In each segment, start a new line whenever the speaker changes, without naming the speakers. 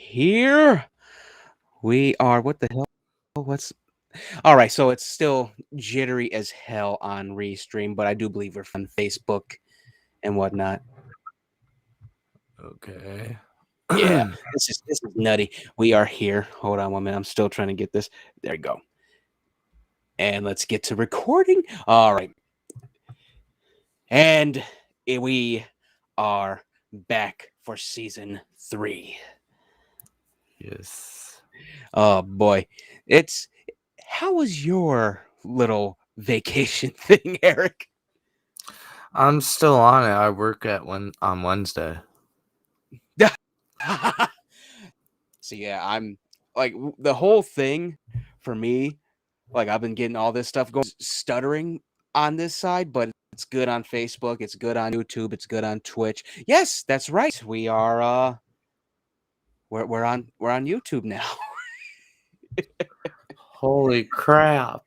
here. We are what the hell? What's all right? So it's still jittery as hell on Restream, but I do believe we're on Facebook and whatnot.
Okay.
Yeah, this is nutty. We are here. Hold on 1 minute. I'm still trying to get this. There you go. And let's get to recording. All right, and we are back for season 3.
Yes.
Oh boy, it's how was your little vacation thing, Eric?
I'm still on it. I work on Wednesday.
So yeah, I'm like the whole thing for me. Like I've been getting all this stuff going, stuttering on this side, but it's good on Facebook. It's good on YouTube. It's good on Twitch. Yes, that's right. We are we're on YouTube now,
Holy crap.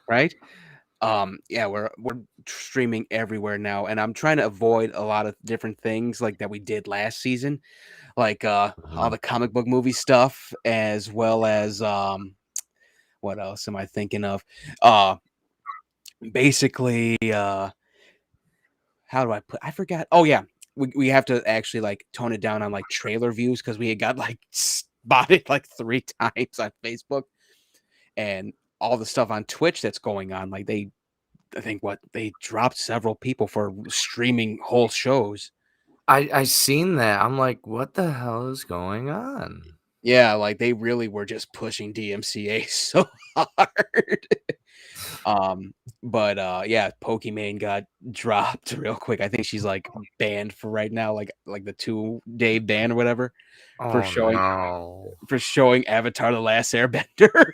right? Yeah, we're streaming everywhere now, and I'm trying to avoid a lot of different things like that we did last season, like all the comic book movie stuff, as well as what else am I thinking of? Uh, basically, how do I put? I forgot. Oh yeah, we have to actually like tone it down on like trailer views because we had got like spotted like 3 times on Facebook, and all the stuff on Twitch that's going on. Like I think they dropped several people for streaming whole shows.
I seen that. I'm like, what the hell is going on?
Yeah, like they really were just pushing DMCA so hard. But yeah, Pokimane got dropped real quick. I think she's like banned for right now, like the 2-day ban or whatever for
Oh
showing
no.
Avatar: The Last Airbender.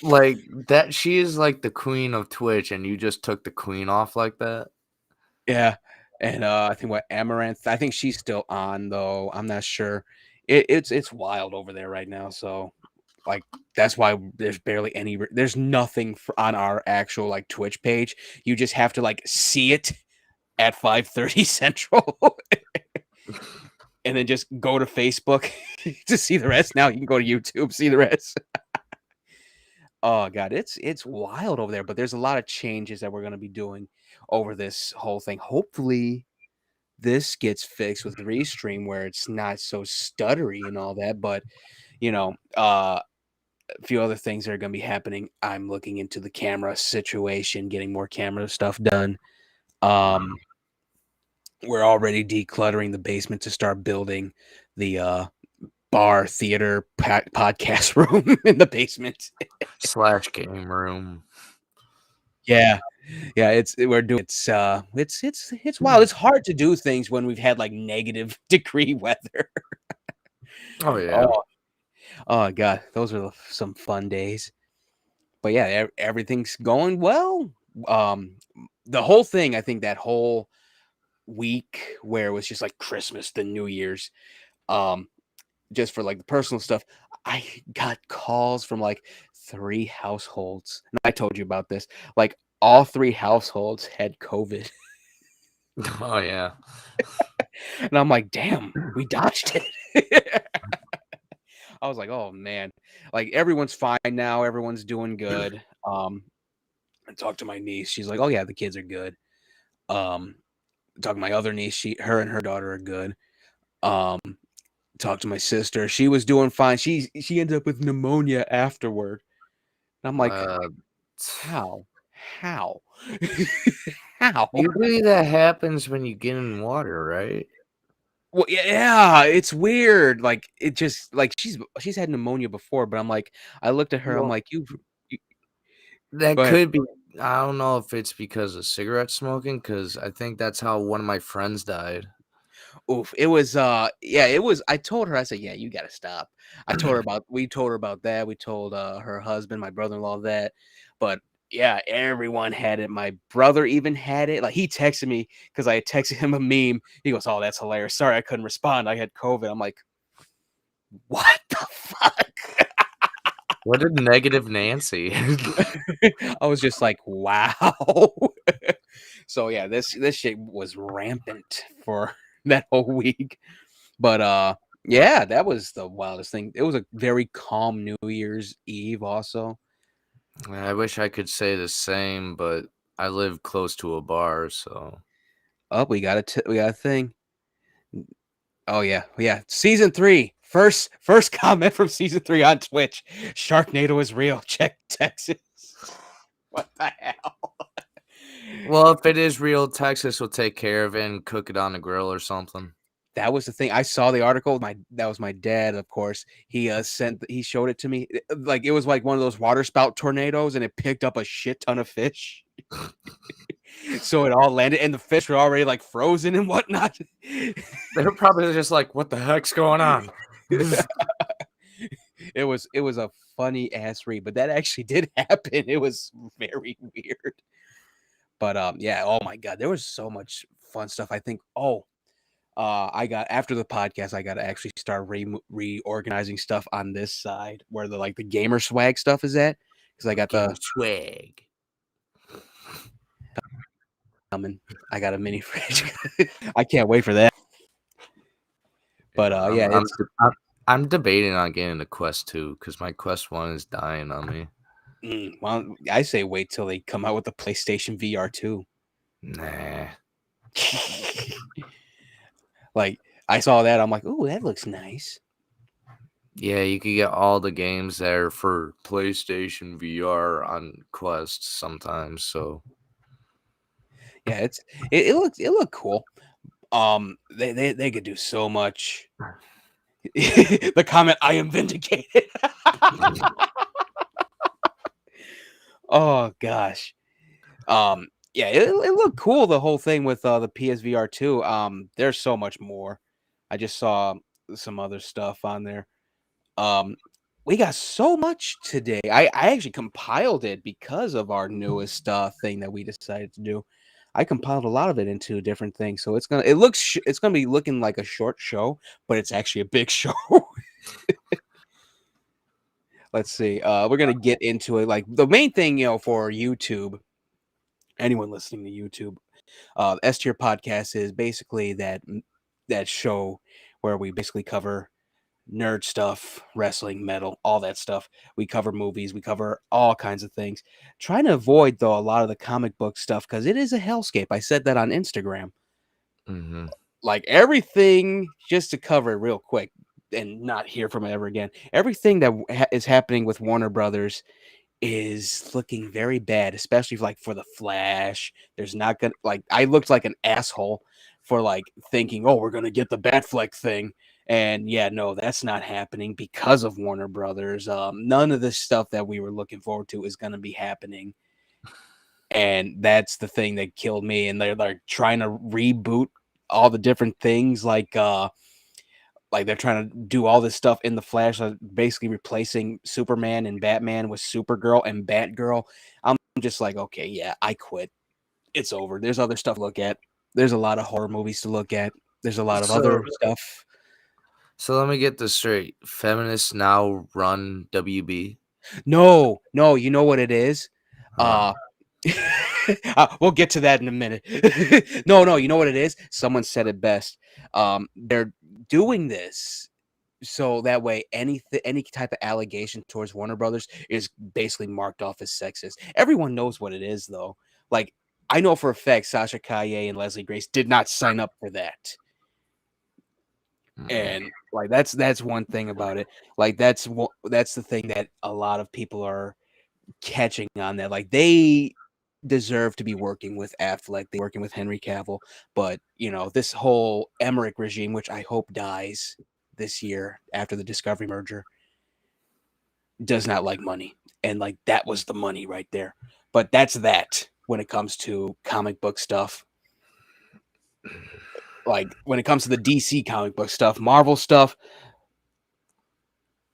Like that she is like the queen of Twitch and you just took the queen off like that?
Yeah, and I think what Amaranth. I think she's still on though. I'm not sure. It's wild over there right now. So like that's why there's barely any. There's nothing on our actual like Twitch page. You just have to like see it at 5:30 Central, and then just go to Facebook to see the rest. Now you can go to YouTube, see the rest. Oh god, it's wild over there. But there's a lot of changes that we're gonna be doing over this whole thing. Hopefully, this gets fixed with Restream where it's not so stuttery and all that. But a few other things that are gonna be happening. I'm looking into the camera situation, getting more camera stuff done. Um, we're already decluttering the basement to start building the bar theater podcast room in the basement.
Slash game room.
Yeah. Yeah, we're doing it's wild. It's hard to do things when we've had like negative degree weather.
Oh yeah.
Oh, oh god, those are some fun days. But yeah, everything's going well. Um the whole thing, I think that whole week where it was just like Christmas, the New Year's, um just for like the personal stuff, I got calls from like 3 households. And I told you about this. Like all 3 households had COVID.
Oh yeah.
And I'm like, damn, we dodged it. I was like, oh man. Like everyone's fine now. Everyone's doing good. I talked to my niece. She's like, oh yeah, the kids are good. Um, talking to my other niece, her and her daughter are good. Um, talked to my sister. She was doing fine. She ended up with pneumonia afterward. And I'm like,
Uh
how? How? How?
Usually that happens when you get in water, right?
Well, yeah, it's weird. Like it just like she's had pneumonia before, but I'm like, I looked at her. I'm
Well,
like, you
that
go ahead.
could be. I don't know if it's because of cigarette smoking, because I think that's how one of my friends died.
Oof. It was yeah, it was. I told her. I said, yeah, you gotta stop. We told her about that. We told her husband, my brother-in-law, that. But yeah, everyone had it. My brother even had it. Like he texted me because I had texted him a meme. He goes, oh, that's hilarious. Sorry, I couldn't respond. I had COVID. I'm like, what the fuck?
What did negative Nancy?
I was just like, wow. So yeah, this shit was rampant for that whole week. But yeah, that was the wildest thing. It was a very calm New Year's Eve also.
I wish I could say the same, but I live close to a bar, so
Oh, we got a thing. Oh yeah. Season 3. First comment from season 3 on Twitch. Sharknado is real. Check Texas. What the hell?
well, if it is real, Texas will take care of it and cook it on the grill or something.
That was the thing. I saw the article. That was my dad, of course. He showed it to me. Like it was like one of those water spout tornadoes, and it picked up a shit ton of fish. So it all landed, and the fish were already like frozen and whatnot.
They were probably just like, "What the heck's going on?"
It was a funny ass read, but that actually did happen. It was very weird. But yeah, oh my god, there was so much fun stuff. I think I got after the podcast, I got to actually start reorganizing stuff on this side where the gamer swag stuff is at, because I got the
swag
coming. I got a mini fridge. I can't wait for that. But yeah,
I'm debating on getting the Quest 2 because my Quest 1 is dying on me.
Well, I say wait till they come out with the PlayStation VR 2.
Nah.
Like I saw that, I'm like, ooh, that looks nice.
Yeah, you could get all the games there for PlayStation VR on Quest sometimes. So
Yeah, it looked cool. They could do so much. The comment, I am vindicated. Oh gosh. Yeah, it looked cool, the whole thing with the PSVR 2. There's so much more. I just saw some other stuff on there. We got so much today. I actually compiled it because of our newest thing that we decided to do. I compiled a lot of it into different things, so it's gonna be looking like a short show, but it's actually a big show. Let's see. We're gonna get into it. Like the main thing, for YouTube, anyone listening to YouTube, S-Tier Podcast is basically that show where we basically cover nerd stuff, wrestling, metal, all that stuff. We cover movies, we cover all kinds of things. Trying to avoid though a lot of the comic book stuff because it is a hellscape. I said that on Instagram. Like everything, just to cover it real quick and not hear from it ever again. Everything that is happening with Warner Brothers is looking very bad, especially for the Flash. There's not gonna I looked like an asshole for thinking, oh, we're gonna get the Batfleck thing. And yeah, no, that's not happening because of Warner Brothers. None of this stuff that we were looking forward to is gonna be happening. And that's the thing that killed me. And they're trying to reboot all the different things they're trying to do all this stuff in the Flash, basically replacing Superman and Batman with Supergirl and Batgirl. I'm just like, okay, yeah, I quit. It's over. There's other stuff to look at. There's a lot of horror movies to look at. There's a lot of other stuff.
So let me get this straight. Feminists now run WB?
No, you know what it is? We'll get to that in a minute. No, you know what it is? Someone said it best. They're doing this so that way any type of allegation towards Warner Brothers is basically marked off as sexist. Everyone knows what it is, though. Like, I know for a fact Sasha Calle and Leslie Grace did not sign up for that. And that's one thing about it. That's the thing that a lot of people are catching on, that they deserve to be working with Affleck, they working with Henry Cavill, but this whole Emmerich regime, which I hope dies this year after the Discovery merger, does not like money, and that was the money right there. But that's that when it comes to comic book stuff. When it comes to the DC comic book stuff, Marvel stuff,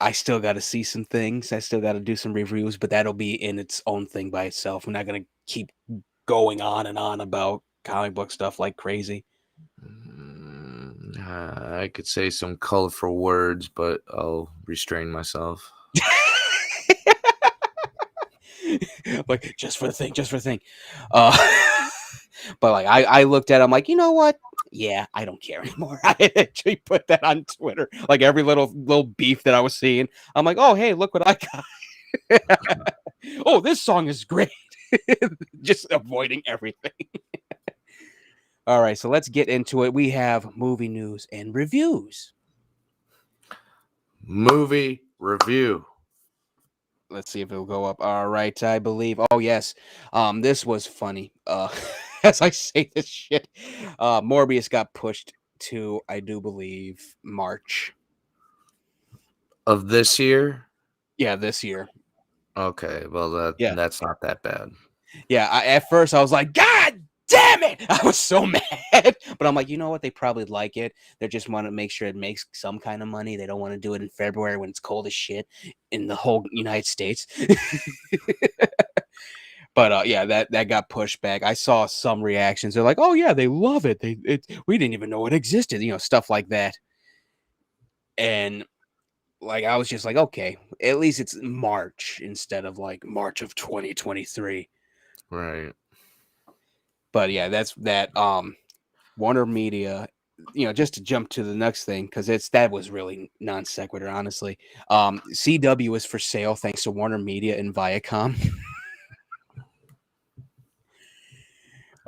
I still got to see some things. I still got to do some reviews, but that'll be in its own thing by itself. We're not going to keep going on and on about comic book stuff like crazy.
I could say some colorful words, but I'll restrain myself.
Just for the thing. But I looked at it, I'm like, you know what? Yeah, I don't care anymore. I actually put that on Twitter. Like every little beef that I was seeing, I'm like, oh hey, look what I got. Oh, this song is great. Just avoiding everything. All right, so let's get into it. We have movie news and reviews.
Movie review.
Let's see if it'll go up. All right, I believe. Oh yes, this was funny. As I say this shit, Morbius got pushed to, I do believe, March.
Of this year?
Yeah, this year.
Okay, well
Yeah,
that's not that bad.
yeah. At first, I was like, God damn it! I was so mad, but I'm like, you know what? They probably like it. They just want to make sure it makes some kind of money. They don't want to do it in February when it's cold as shit in the whole United States. But yeah, that got pushed back. I saw some reactions. They're like, "Oh yeah, they love it. We didn't even know it existed." Stuff like that. And like I was just like, "Okay, at least it's March instead of like March of 2023."
Right.
But yeah, that's that. Warner Media. Just to jump to the next thing because that was really non sequitur, honestly. CW is for sale thanks to Warner Media and Viacom.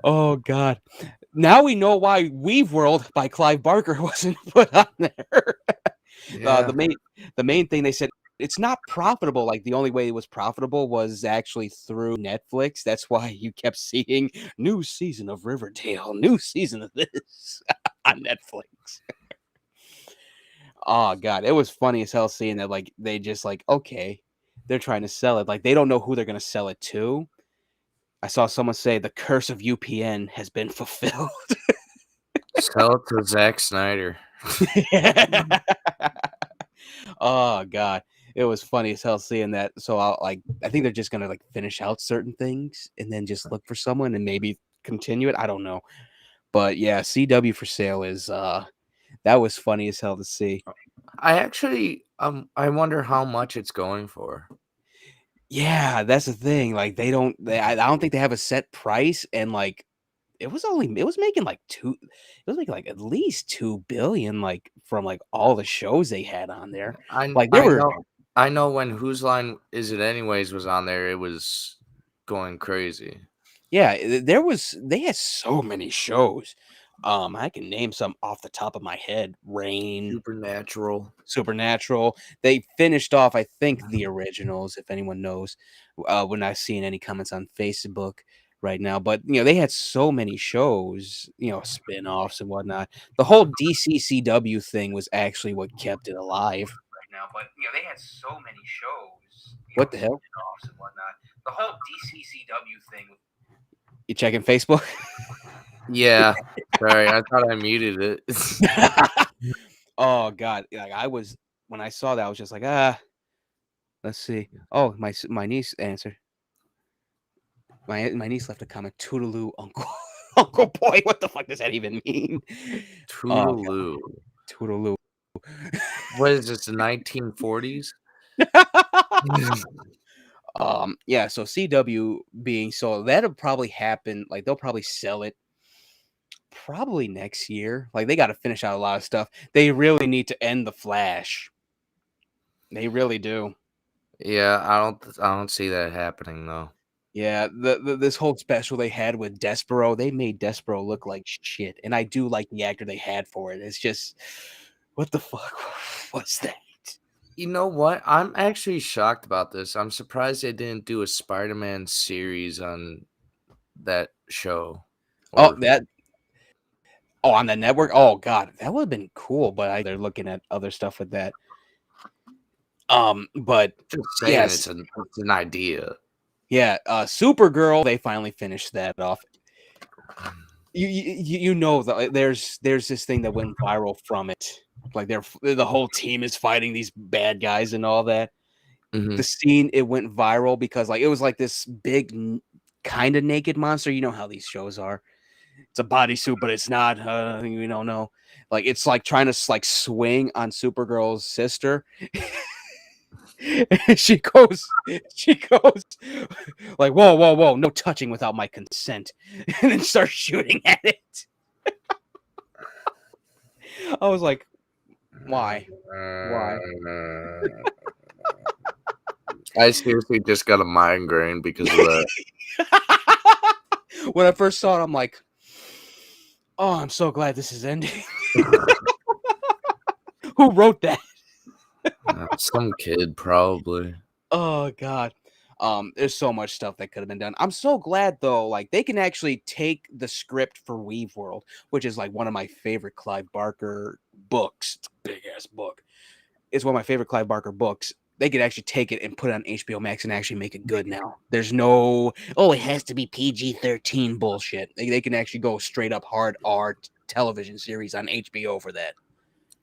Oh God. Now we know why Weave World by Clive Barker wasn't put on there.
Yeah.
The main thing they said it's not profitable. Like the only way it was profitable was actually through Netflix. That's why you kept seeing new season of Riverdale, new season of this on Netflix. Oh God, it was funny as hell seeing that. Like they just like okay, they're trying to sell it. Like they don't know who they're gonna sell it to. I saw someone say the curse of UPN has been fulfilled.
Sell it to Zack Snyder.
Oh God, it was funny as hell seeing that. So I think they're just gonna like finish out certain things and then just look for someone and maybe continue it. I don't know, but yeah, CW for sale is that was funny as hell to see.
I actually I wonder how much it's going for.
Yeah, that's the thing. Like I don't think they have a set price, and like it was making like at least 2 billion like from like all the shows they had on there.
I
Like there
I
were
know I know when Whose Line Is It Anyways was on there, it was going crazy.
Yeah, they had so many shows. I can name some off the top of my head. Rain,
Supernatural.
Supernatural. They finished off, I think, the originals, if anyone knows. We're not seeing any comments on Facebook right now, but they had so many shows, spin-offs and whatnot. The whole DCCW thing was actually what kept it alive right now. But they had so many shows, what the hell? Spin-offs and whatnot. The whole DCCW thing. You checking Facebook?
Yeah. Sorry, I thought I muted it.
Oh God! Like when I saw that, I was just like, let's see. Oh, my niece answered. My niece left a comment. Toodaloo, uncle, uncle boy. What the fuck does that even mean? Oh God,
Toodaloo.
Toodaloo.
What is this, the 1940s?
Yeah. So CW being sold, that'll probably happen. Like they'll probably sell it probably next year. Like they got to finish out a lot of stuff. They really need to end the Flash. They really do.
Yeah, I don't see that happening though.
Yeah, this whole special they had with Despero, they made Despero look like shit, and I do like the actor they had for it. It's just, what the fuck was that?
You know what? I'm actually shocked about this. I'm surprised they didn't do a Spider-Man series on that show.
Oh,
Or
on the network. Oh God, that would have been cool. But they're looking at other stuff with that. But
just saying
yes,
it's an idea.
yeah. Supergirl, they finally finished that off. You know that there's this thing that went viral from it. Like the whole team is fighting these bad guys and all that. The
Mhm.
scene, it went viral because like it was like this big kind of naked monster. You know how these shows are. It's a bodysuit, but it's not. We don't know. Like it's like trying to like swing on Supergirl's sister. she goes like, whoa, whoa, whoa, no touching without my consent, and then starts shooting at it. I was like, why?
I seriously just got a migraine because of that.
When I first saw it, I'm like, oh, I'm so glad this is ending. Who wrote that?
Some kid, probably.
Oh God. There's so much stuff that could have been done. I'm so glad though, like they can actually take the script for Weave World, which is like one of my favorite Clive Barker books. It's a big ass book. It's one of my favorite Clive Barker books. They could actually take it and put it on HBO Max and actually make it good now. There's no, oh, it has to be PG-13 bullshit. They can actually go straight up hard art television series on HBO for that.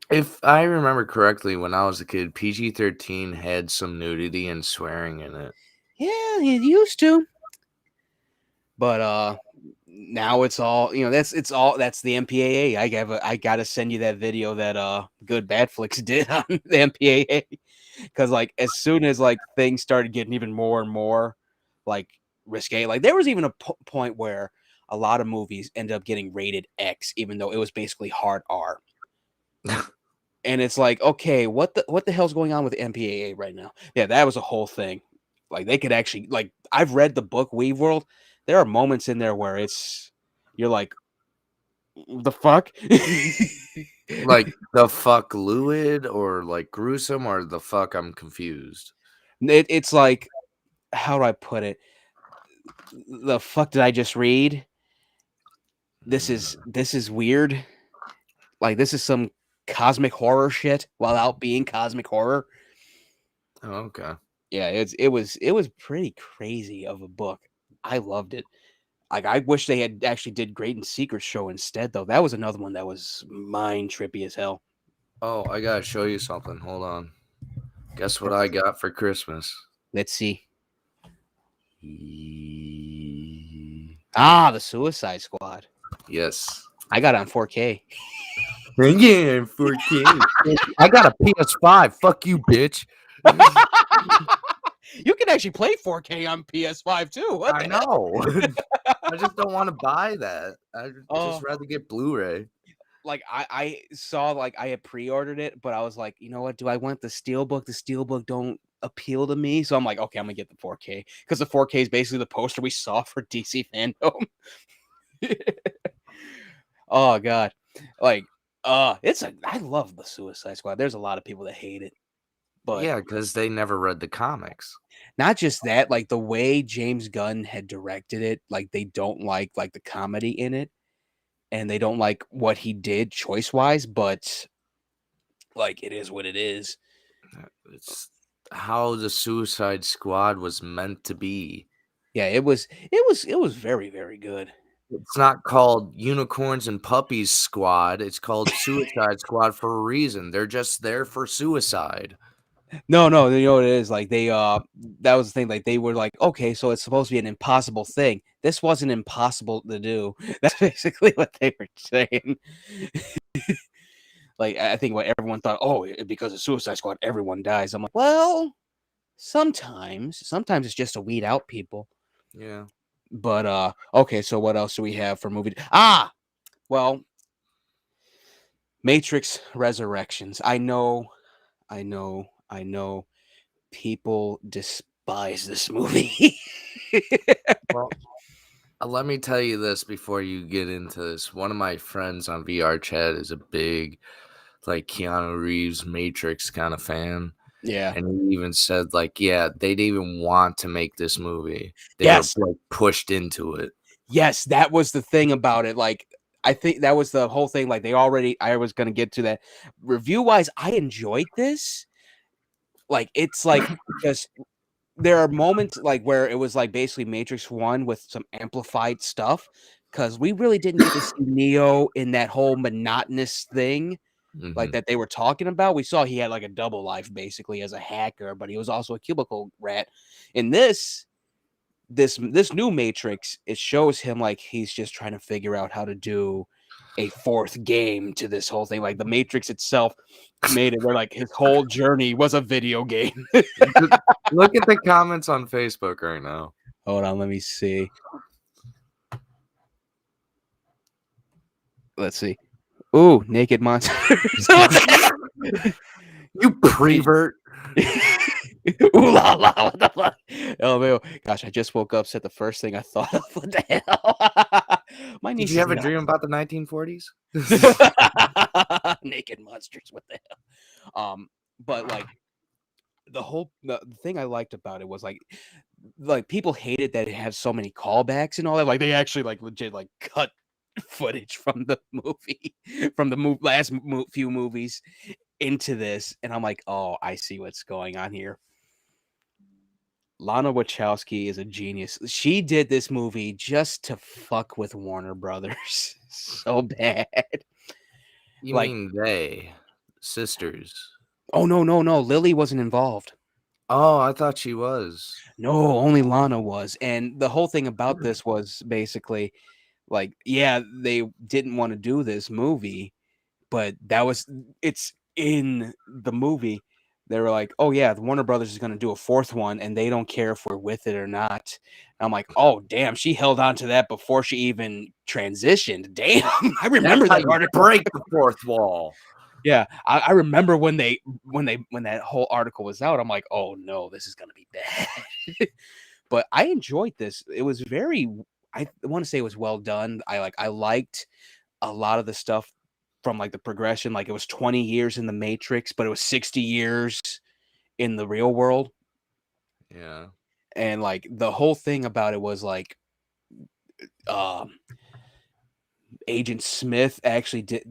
If I remember correctly, when I was a kid, PG-13 had some nudity and swearing in it.
Yeah, it used to. But now it's all, that's the MPAA. I gotta send you that video that Good Bad Flicks did on the MPAA. Because like as soon as like things started getting even more and more like risque, like there was even a point where a lot of movies ended up getting rated X, even though it was basically hard R. And it's like, okay, what the hell's going on with the MPAA right now? Yeah, that was a whole thing. Like they could actually, like, I've read the book Weave World. There are moments in there where you're like, the fuck?
Like the fuck lewd or like gruesome or the fuck I'm confused.
It's like, how do I put it? The fuck did I just read? This is weird. Like this is some cosmic horror shit without being cosmic horror.
Oh, okay.
Yeah, it was pretty crazy of a book. I loved it. Like I wish they had actually did Great and Secret Show instead though. That was another one that was mind trippy as hell.
Oh, I gotta show you something. Hold on. Guess what
Let's
I got for Christmas?
let's see.
Ye-
The Suicide Squad.
Yes.
I got it on 4K.
Yeah, 4K. I got a PS5. Fuck you, bitch.
You can actually play 4K on PS5 too. What
I
the hell?
know. I just don't want to buy that. I just
Oh,
rather get Blu-ray.
like I saw like I had pre-ordered it, but I was like, you know what? Do I want the Steelbook? The Steelbook don't appeal to me, so I'm like, okay, I'm gonna get the 4K because the 4K is basically the poster we saw for DC Fandom. Oh god, like I love the Suicide Squad. There's a lot of people that hate it, but
Yeah, because they never read the comics.
not just that, like the way James Gunn had directed it, like they don't like the comedy in it, and they don't like what he did choice wise, but like it is what it is.
It's how the Suicide Squad was meant to be.
Yeah, it was very, very good.
It's not called Unicorns and Puppies Squad. It's called Suicide Squad for a reason. They're just there for suicide.
No, you know what it is? Like they that was the thing, like they were like, okay, so it's supposed to be an impossible thing. This wasn't impossible to do. That's basically what they were saying. Like I think what everyone thought, oh, because of Suicide Squad, everyone dies. I'm like, well, sometimes it's just to weed out people.
Yeah.
But okay, so what else do we have for movie? Well, Matrix Resurrections. I know people despise this movie.
Well, let me tell you this before you get into this. One of my friends on VR chat is a big, like, Keanu Reeves Matrix kind of fan.
Yeah.
And he even said, like, yeah, they'd even want to make this movie. They were
Yes.
like pushed into it.
Yes, that was the thing about it. Like, I think that was the whole thing. Like, I was going to get to that. Review wise, I enjoyed this. Like, it's like just there are moments like where it was like basically Matrix 1 with some amplified stuff because we really didn't get to see Neo in that whole monotonous thing like
Hmm.
that they were talking about. We saw he had like a double life basically as a hacker, but he was also a cubicle rat. In this new Matrix, it shows him like he's just trying to figure out how to do a fourth game to this whole thing. Like the Matrix itself made it where like his whole journey was a video game.
Look at the comments on Facebook right now.
Hold on, let me see. Let's see. Ooh, naked monsters.
You prevert.
Ooh la la, what the fuck? Oh man, gosh, I just woke up. Said the first thing I thought of. What the hell? My
Did
niece
you
is
have a
nuts.
dream about the 1940s?
Naked monsters. What the hell? But like the thing I liked about it was like people hated that it has so many callbacks and all that. Like they actually like legit like cut footage from the movie from the few movies into this, and I'm like, oh, I see what's going on here. Lana Wachowski is a genius. She did this movie just to fuck with Warner Brothers so bad.
You
Like,
mean they sisters?
oh no, no, no, Lily wasn't involved.
Oh, I thought she was.
No, only Lana was. And the whole thing about this was basically like, yeah, they didn't want to do this movie, but it's in the movie. They were like, oh yeah, the Warner Brothers is going to do a fourth one, and they don't care if we're with it or not. And I'm like, oh damn, she held on to that before she even transitioned. Damn, I
That's
remember
how
that
you
article.
break the fourth wall.
Yeah, I remember when that whole article was out. I'm like, oh no, this is going to be bad. But I enjoyed this. It was I want to say it was well done. I liked a lot of the stuff from like the progression. Like it was 20 years in the Matrix, but it was 60 years in the real world.
Yeah.
And like the whole thing about it was like um Agent Smith actually did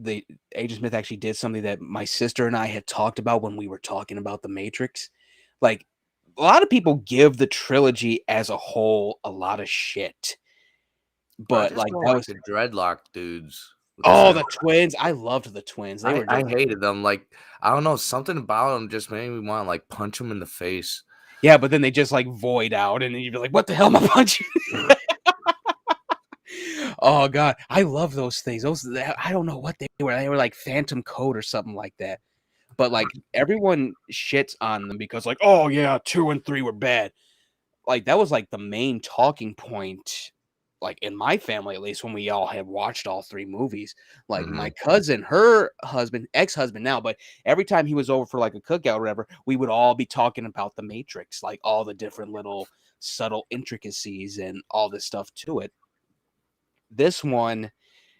something that my sister and I had talked about when we were talking about the Matrix. Like a lot of people give the trilogy as a whole a lot of shit.
I
But
just
like
don't
that
like
was
the dreadlock dudes with the
oh,
samurai.
the twins. I loved the twins. They were
I
just
hated them. Like, I don't know, something about them just made me want to like punch them in the face.
yeah, but then they just like void out, and then you'd be like, "What the hell am I punching?" Oh god, I love those things. I don't know what they were. They were like Phantom Code or something like that. But like everyone shits on them because like, oh yeah, 2 and 3 were bad. Like that was like the main talking point, like in my family at least when we all had watched all 3 movies. Like my
Hmm.
cousin, her husband, ex-husband now, but every time he was over for like a cookout or whatever, we would all be talking about the Matrix, like all the different little subtle intricacies and all this stuff to it. This one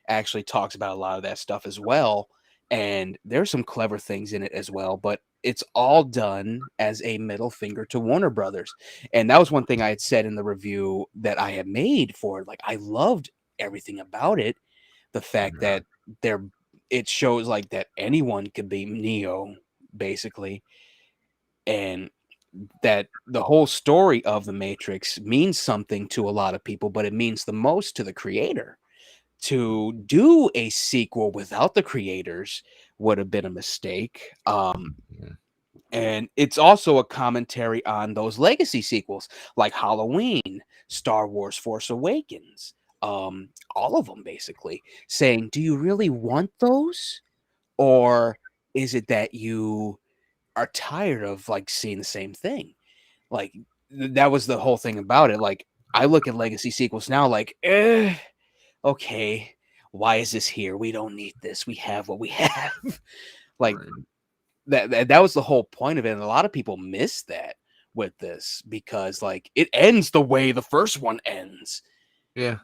actually talks about a lot of that stuff as well. And there's some clever things in it as well, but it's all done as a middle finger to Warner Brothers. And that was one thing I had said in the review that I had made for it. Like, I loved everything about it. The fact
Yeah.
that they're, it shows like that anyone could be Neo, basically. And that the whole story of the Matrix means something to a lot of people, but it means the most to the creator. To do a sequel without the creators would have been a mistake.
Yeah.
And it's also a commentary on those legacy sequels like Halloween, Star Wars Force Awakens, all of them basically saying, do you really want those? Or is it that you are tired of like seeing the same thing? Like that was the whole thing about it. Like I look at legacy sequels now like, okay, why is this here? We don't need this. We have what we have. Like
Right.
that was the whole point of it. And a lot of people miss that with this because like it ends the way the first one ends.
Yeah.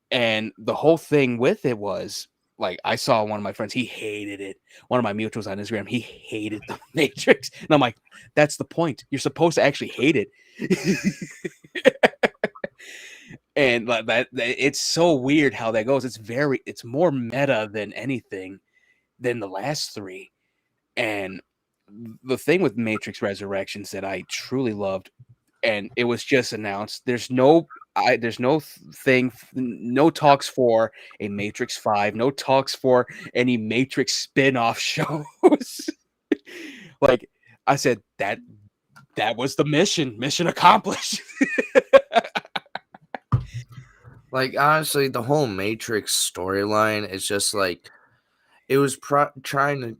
And the whole thing with it was like I saw one of my friends, he hated it. One of my mutuals on Instagram, he hated the Matrix. And I'm like, that's the point. You're supposed to actually hate it. And like that it's so weird how that goes. It's more meta than anything than the last 3. And the thing with Matrix Resurrections that I truly loved, and it was just announced, there's no thing, no talks for a Matrix 5, no talks for any Matrix spin-off shows. Like I said, that was the mission accomplished.
Like, honestly, the whole Matrix storyline is just like it was trying to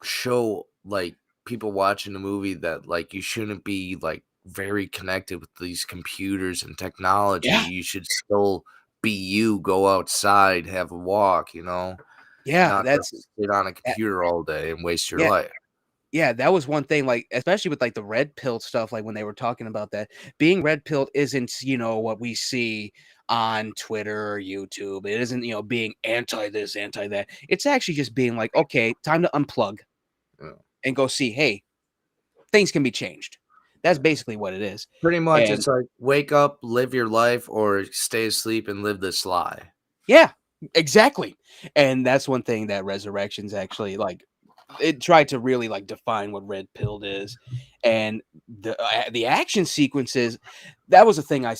show like people watching the movie that like you shouldn't be like very connected with these computers and technology.
Yeah.
You should still be you, go outside, have a walk, you know.
Yeah,
not
that's
just sit on a computer all day and waste your
yeah.
life.
Yeah, that was one thing, like, especially with, like, the red pill stuff, like, when they were talking about that, being red pilled isn't, what we see on Twitter or YouTube. It isn't, being anti this, anti that. It's actually just being like, "Okay, time to unplug
Yeah.
and go see, hey, things can be changed." That's basically what it is.
Pretty much,
And
it's like wake up, live your life, or stay asleep and live this lie.
yeah, exactly. And that's one thing that Resurrections actually, like, it tried to really, like, define what red pilled is, and the action sequences, that was the thing I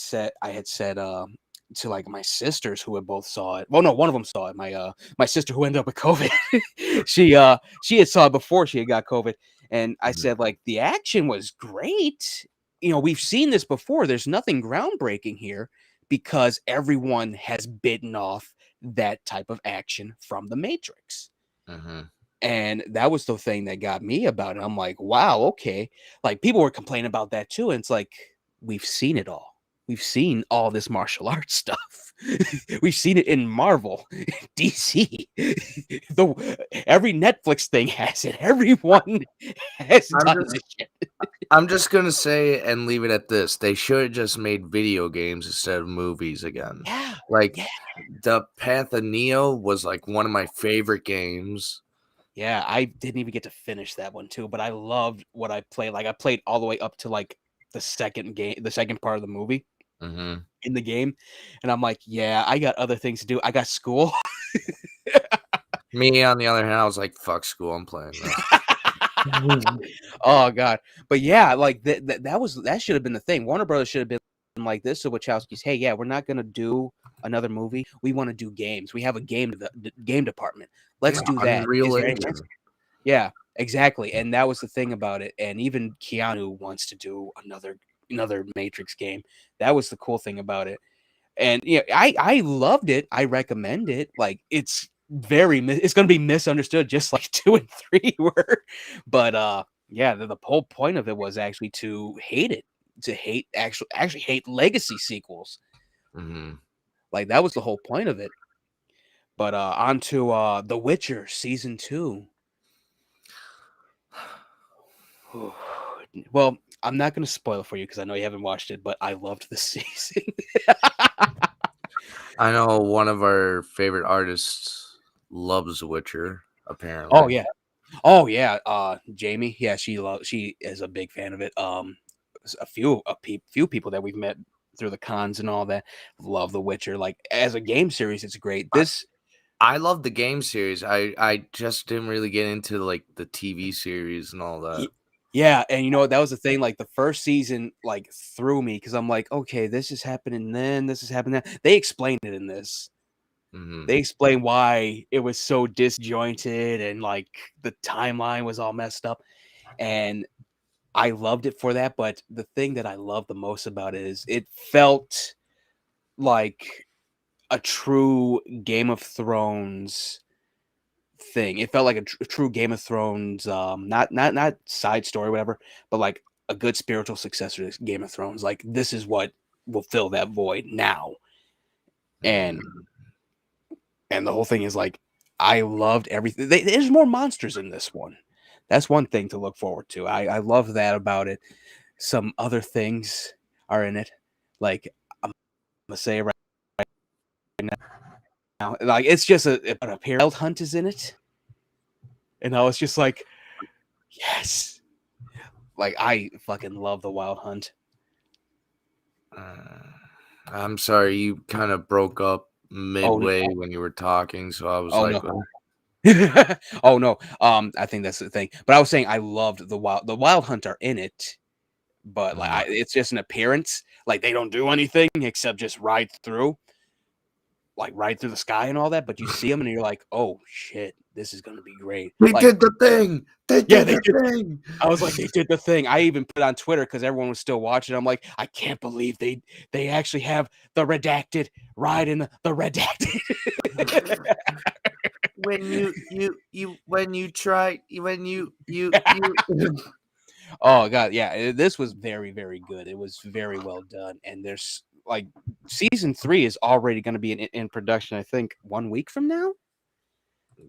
had said, to, like, my sisters who had both saw it. Well, no, one of them saw it. My sister who ended up with COVID. She had saw it before she had got COVID, and I
Mhm,
said, like, "The action was great. We've seen this before. There's nothing groundbreaking here because everyone has bitten off that type of action from The Matrix."
mhm.
And that was the thing that got me about it. I'm like, wow, okay. Like people were complaining about that too. And it's like, we've seen it all. We've seen all this martial arts stuff. We've seen it in Marvel, DC. Every Netflix thing has it. Everyone has
I'm
done
just
this shit.
I'm just gonna say and leave it at this. They should have just made video games instead of movies again.
Yeah.
Like,
Yeah.
The Path of Neo was, like, one of my favorite games.
Yeah. I didn't even get to finish that one too, but I loved what I played. Like I played all the way up to like the second part of the movie.
Mhm.
In the game, and I'm like, "Yeah, I got other things to do. I got school."
Me, on the other hand, I was like, "Fuck school, I'm playing this."
Oh god. But yeah, like that should have been the thing. Warner Brothers should have been like this to Wachowskis, "Hey, yeah, we're not gonna do another movie. We wanna do games. We have a game department. Let's
Yeah,
do that. Is
Unreal
there any chance?"
Engine.
Yeah, exactly, and that was the thing about it, and even Keanu wants to do another Matrix game. That was the cool thing about it. And yeah, I loved it. I recommend it. Like it's going to be misunderstood just like 2 and 3 were. But yeah, the whole point of it was actually to hate it, to hate actually hate legacy sequels.
Mhm.
Like that was the whole point of it. But on to The Witcher season 2. Well, I'm not going to spoil it for you because I know you haven't watched it, but I loved the season.
I know one of our favorite artists loves Witcher,
Oh
apparently.
yeah. Oh yeah, Jamie, yeah, she is a big fan of it. Few people that we've met through the cons and all that love The Witcher. Like as a game series, it's great.
I
This,
I love the game series. I just didn't really get into, like, the TV series and all that.
y- yeah, and you know what? That was the thing. Like the first season, like threw me because I'm like, okay, this is happening then, this is happening. Then. They explained it in this.
Mhm.
They explained why it was so disjointed and like the timeline was all messed up. And I loved it for that, but the thing that I love the most about it is it felt like a true Game of Thrones thing. It felt like a true Game of Thrones, not side story, whatever, but like a good spiritual successor to Game of Thrones. Like this is what will fill that void now, and
Mhm.
the whole thing is like I loved everything. There's more monsters in this one. That's one thing to look forward to. I love that about it. Some other things are in it. Like I'm gonna say right now, like it's just a wild hunt is in it, and I was just like, yes, like I fucking love the wild hunt.
Uh, I'm sorry, you kinda broke up
Oh,
midway when you were talking, so I was
oh
like,
no, oh no. I think that's the thing. But I was saying I loved the wild hunt are in it, but like
Mhm.
it's just an appearance. Like they don't do anything except just ride through. Like right through the sky and all that, but you see them and you're like, "Oh shit, this is gonna be great."
They
Like,
did the thing! They
yeah,
did
they
the
did.
thing!
I was like, "They did the thing." I even put on Twitter because everyone was still watching. I'm like, "I can't believe they actually have the redacted ride in the redacted."
When you when you try when you
Oh god, yeah, this was very very good. It was very well done, and there's like season 3 is already going to be in production. I think 1 week from now.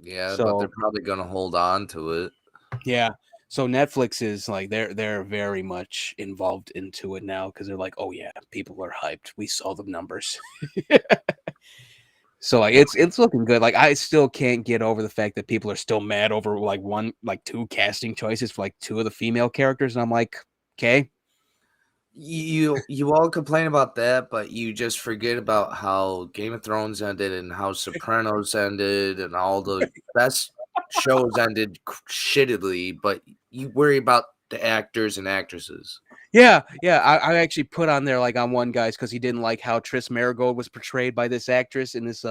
Yeah, but they're
So
probably gonna hold on to it.
yeah. So Netflix is like they're very much involved into it now because they're like, oh yeah, people are hyped. We saw the numbers. So like it's looking good. Like I still can't get over the fact that people are still mad over like two casting choices for like two of the female characters, and I'm like, okay,
You all complain about that, but you just forget about how Game of Thrones ended and how Sopranos ended and all the best shows ended shittily, but you worry about the actors and actresses.
yeah, yeah. I actually put on there like on one guy's because he didn't like how Tris Marigold was portrayed by this actress in this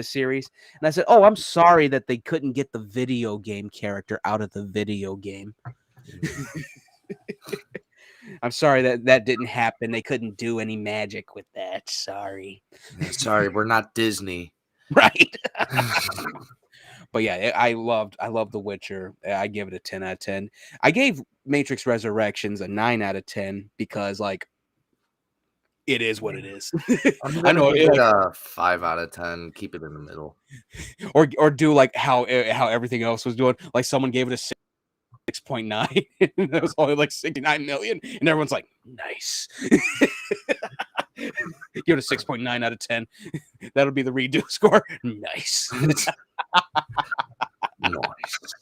series, and I said, oh, I'm sorry that they couldn't get the video game character out of the video game. I'm sorry that that didn't happen. They couldn't do any magic with that. Sorry.
Sorry, we're not Disney.
Right. But yeah, I loved The Witcher. I give it a 10 out of 10. I gave Matrix Resurrections a 9 out of 10 because like it is what it is.
I'm
I
gonna
know
give
it,
it
like
a 5 out of 10. Keep it in the middle.
or do like how everything else was doing. Like someone gave it a 6.9 and it was only like 69 million and everyone's like, "Nice." Give it a 6.9 out of 10. That'll be the redo score. Nice.
Nice.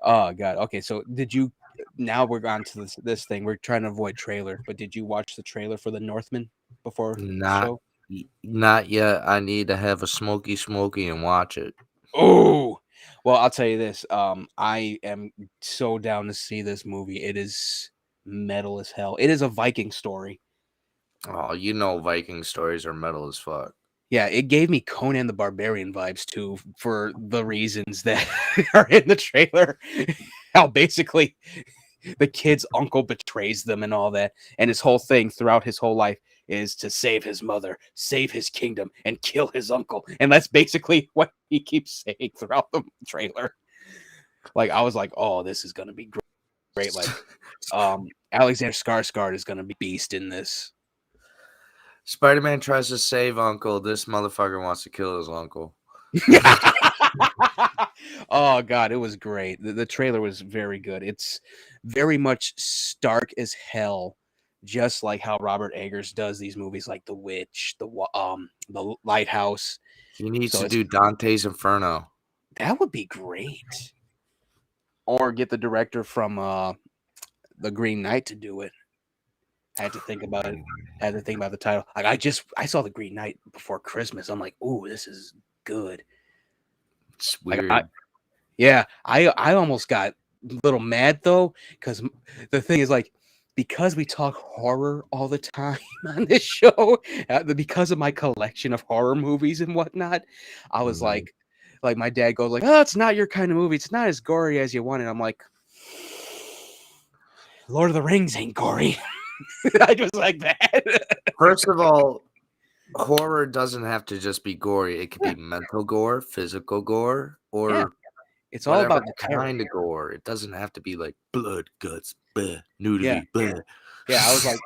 Oh god. Okay, so did you now we're on to this thing. We're trying to avoid trailer, but did you watch the trailer for The Northman before the
Not
show?
not yet. I need to have a smoky and watch it.
Oh. Well, I'll tell you this. I am so down to see this movie. It is metal as hell. It is a Viking story.
Oh, you know Viking stories are metal as fuck.
Yeah, it gave me Conan the Barbarian vibes too, for the reasons that are in the trailer. How basically the kid's uncle betrays them and all that. And his whole thing throughout his whole life is to save his mother, save his kingdom, and kill his uncle. And that's basically what he keeps saying throughout the trailer. Like I was like, oh, this is gonna be great. Like Alexander Skarsgård is gonna be beast in this.
Spider-Man tries to save Uncle. This motherfucker wants to kill his uncle.
Oh god, it was great. The trailer was very good. It's very much stark as hell, just like how Robert Eggers does these movies, like The Witch, the Lighthouse.
He needs
So
to
it's
do Dante's Inferno.
that would be great. Or get the director from the Green Knight to do it. I had to think about it. I had to think about the title. Like I saw the Green Knight before Christmas. I'm like, ooh, this is good.
It's
Like
weird.
yeah, I almost got a little mad though because the thing is like because we talk horror all the time on this show, because of my collection of horror movies and whatnot, I was
Mhm.
like my dad goes like, "Oh, it's not your kind of movie. It's not as gory as you want it." I'm like, "Lord of the Rings ain't gory." I just like that.
First of all, horror doesn't have to just be gory. It could
Yeah,
be mental gore, physical gore,
yeah.
or
It's all
whatever
about the character.
kind of gore. It doesn't have to be like blood, guts, bleh,
Yeah.
nudity, bleh.
Yeah, I was like,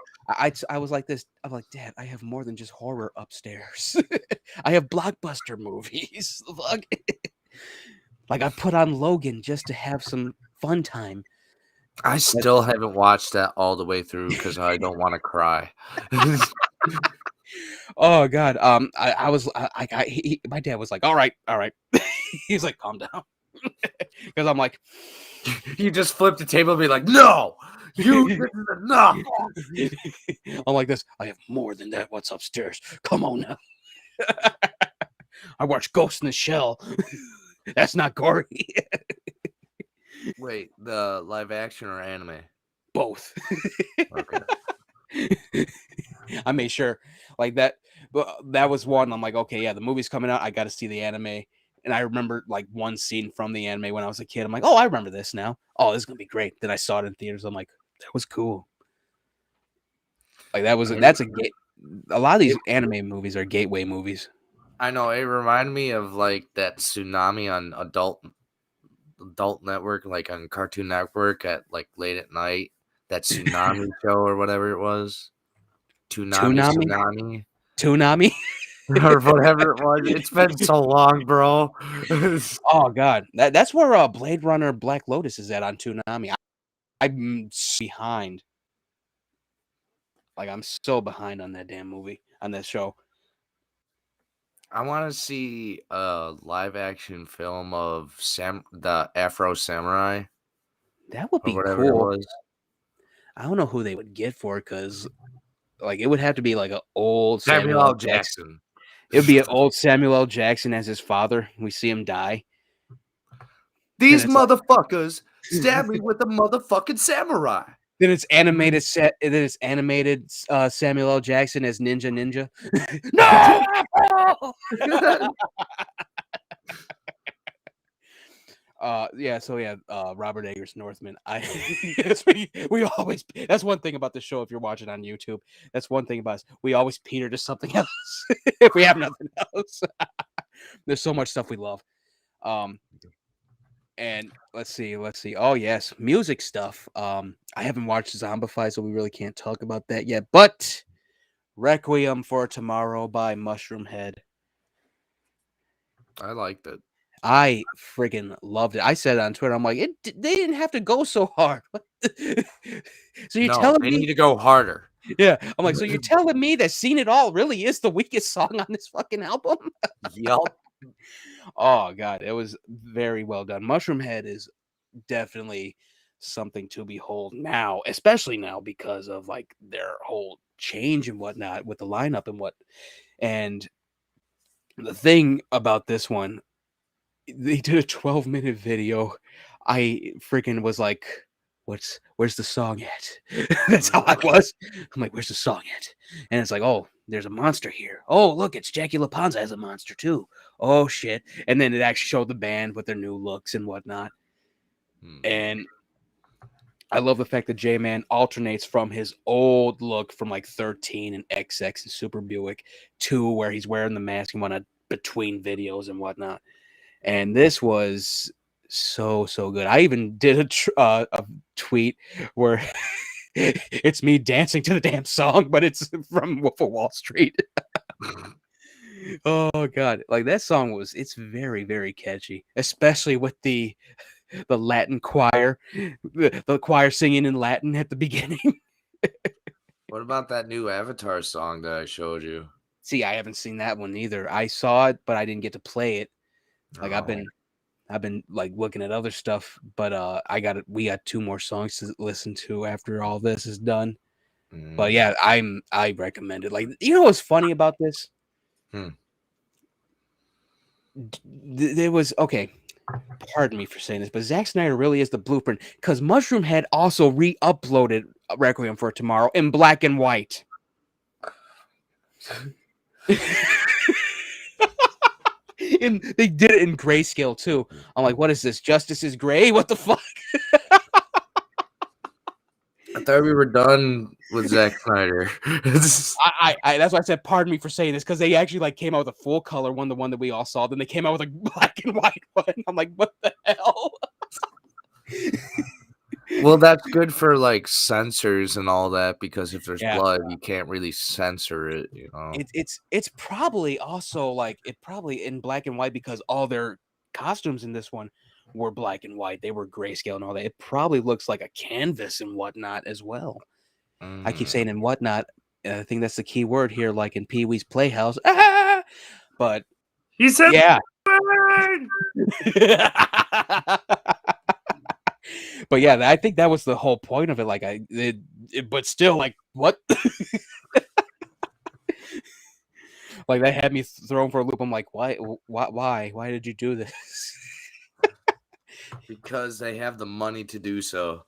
I was like this. I'm like, Dad, I have more than just horror upstairs. I have blockbuster movies. Look, like I put on Logan just to have some fun time.
I
But
still haven't watched that all the way through because I don't want to cry.
oh god, I was my dad was like, all right. He's like, calm down, because I'm like,
You just flip the table and be like, no, you this is enough.
I'm like this. I have more than that. What's upstairs? Come on now. I watched Ghost in the Shell. That's not gory.
Wait, the live action or anime?
Both.
Okay.
I made sure like that. But that was one. I'm like, okay, yeah, the movie's coming out. I got to see the anime. And I remember like one scene from the anime when I was a kid. I'm like, oh, I remember this now. Oh, this is gonna be great. Then I saw it in theaters. I'm like, that was cool. Like that's a gate. A lot of these anime movies are gateway movies.
I know it reminded me of like that tsunami on adult network, like on Cartoon Network at like late at night. That tsunami show or whatever it was.
Toonami,
Tsunami.
Toonami.
or whatever it was. It's been so long, bro.
Oh god, that's where Blade Runner Black Lotus is at on Toonami. I'm behind. Like I'm so behind on that damn movie, on that show.
I want to see a live action film of the Afro Samurai
That would
or
be
whatever it
cool.
was.
I don't know who they would get for it because, like, it would have to be like an old
Samuel
Samuel L.
L.
Jackson.
Jackson.
It would be an old Samuel L. Jackson as his father. We see him die. Then
These
it's like,
motherfuckers stabbed me with a motherfucking samurai.
then it's animated set. Then it's animated Samuel L. Jackson as Ninja. No. Robert Eggers Northman. Yes, we always, that's one thing about the show. If you're watching on YouTube, that's one thing about us. We always peter to something else if we have nothing else. There's so much stuff we love. And let's see. Oh yes, music stuff. I haven't watched Zombify, so we really can't talk about that yet. But Requiem for Tomorrow by Mushroom Head.
I liked it.
I freaking loved it. I said it on Twitter. I'm like, they didn't have to go so hard. So you're telling
they
me
need to go harder.
Yeah, I'm like, so you're telling me that Seen It All really is the weakest song on this fucking album?
Yup.
Oh god, it was very well done. Mushroom Head is definitely something to behold now, especially now because of like their whole change and whatnot with the lineup and what. And the thing about this one, they did a 12-minute video. I freaking was like, where's the song at? That's how I was. I'm like, where's the song at? And it's like, oh, there's a monster here. Oh, look, it's Jackie LaPanza as a monster too. Oh shit. And then it actually showed the band with their new looks and whatnot. And I love the fact that J-Man alternates from his old look from like 13 and XX and Super Buick to where he's wearing the mask and whatnot between videos and whatnot. And this was so good. I even did a tweet where it's me dancing to the damn song, but it's from Wolf of Wall Street. Oh god, like that song it's very catchy, especially with the Latin choir, the choir singing in Latin at the beginning.
What about that new Avatar song that I showed you?
See, I haven't seen that one either. I saw it, but I didn't get to play it. Like I've been like looking at other stuff, but we got 2 more songs to listen to after all this is done. But yeah, I recommend it. Like, you know what's funny about this? There was, okay, pardon me for saying this, but Zack Snyder really is the blueprint because Mushroom Head also re-uploaded Requiem for Tomorrow in black and white. And they did it in grayscale too. I'm like, what is this? Justice is gray? What the fuck?
I thought we were done with Zack Snyder.
That's why I said pardon me for saying this, because they actually like came out with a full color one, the one that we all saw. Then they came out with a black and white one. I'm like, what the hell?
Well, that's good for like censors and all that, because if there's blood, you can't really censor it, you know.
It's probably also like it probably in black and white because all their costumes in this one were black and white. They were grayscale and all that. It probably looks like a canvas and whatnot as well. I keep saying and whatnot. I think that's the key word here, like in Pee-wee's Playhouse. But
he said,
yeah. But yeah, I think that was the whole point of it. Like but still, like what? Like that had me thrown for a loop. I'm like, why did you do this?
Because they have the money to do so.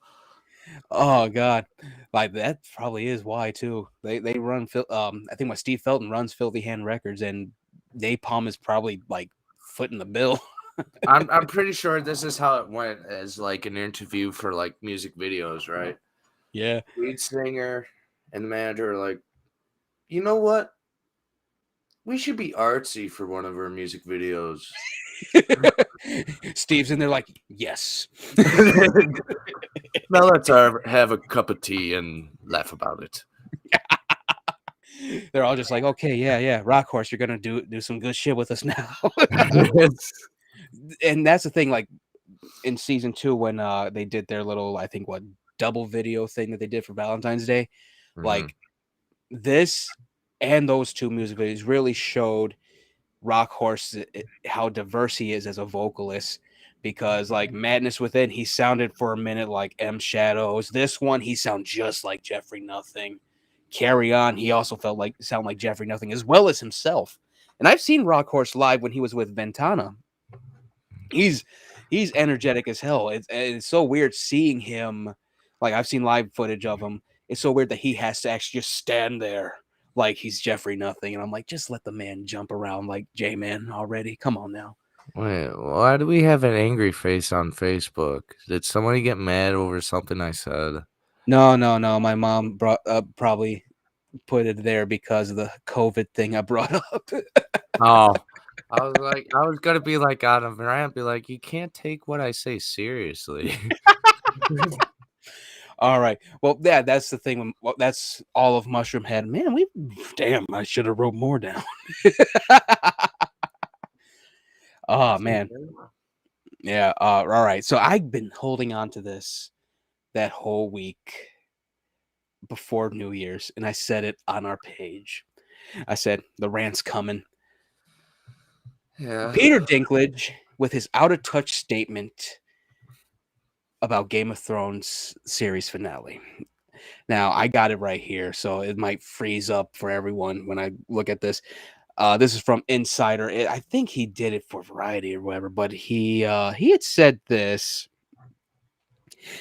Oh god, like that probably is why too. They run I think Steve Felton runs Filthy Hand Records, and Napalm is probably like footing the bill.
I'm pretty sure this is how it went, as like an interview for like music videos, right?
Yeah.
Lead singer and the manager are like, you know what? We should be artsy for one of our music videos.
Steve's in there like, yes.
Now let's have a cup of tea and laugh about it.
They're all just like, okay, yeah, Rock Horse, you're gonna do some good shit with us now. And that's the thing, like in season 2 when they did their little, I think, what, double video thing that they did for Valentine's Day,
Mhm.
like this and those 2 music videos really showed Rock Horse how diverse he is as a vocalist. Because like Madness Within, he sounded for a minute like M Shadows. This one, he sounded just like Jeffrey Nothing. Carry On, he also sound like Jeffrey Nothing as well as himself. And I've seen Rock Horse live when he was with Ventana. He's he's energetic as hell. It's so weird seeing him. Like I've seen live footage of him. It's so weird that he has to actually just stand there like he's Jeffrey Nothing, and I'm like, just let the man jump around like J-Man already. Come on now.
Wait, why do we have an angry face on Facebook? Did somebody get mad over something I said?
No. My mom brought up probably put it there because of the COVID thing I brought up.
Oh, I was gonna be like on a rant, be like, you can't take what I say seriously.
All right. Well, yeah, that's the thing. Well, that's all of Mushroom Head. Man, damn, I should have wrote more down. Oh man. Yeah. All right. So I've been holding on to this that whole week before New Year's, and I said it on our page. I said the rant's coming.
Yeah.
Peter Dinklage with his out of touch statement about Game of Thrones series finale. Now I got it right here, so it might freeze up for everyone when I look at this. This is from Insider. I think he did it for Variety or whatever, but he had said this,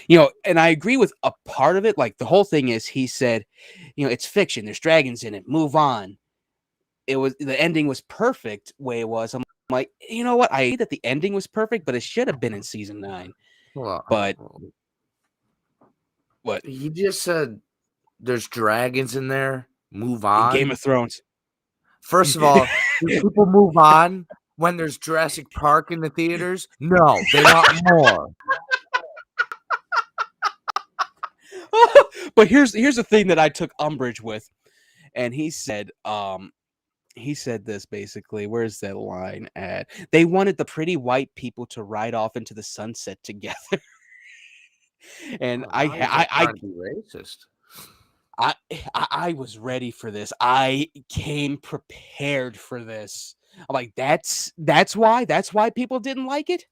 and I agree with a part of it. Like the whole thing is, he said, it's fiction. There's dragons in it. Move on. The ending was perfect way it was. I'm like, you know what? I agree that the ending was perfect, but it should have been in season 9. But what
He just said there's dragons in there. Move
in Game
on.
of Thrones?
First of all, do people move on when there's Jurassic Park in the theaters? No, they want more.
But here's the thing that I took umbrage with, and he said this basically. Where's that line at? They wanted the pretty white people to ride off into the sunset together. And
Oh,
I
now he's like trying to be racist.
I was ready for this. I came prepared for this. I'm like, that's why people didn't like it.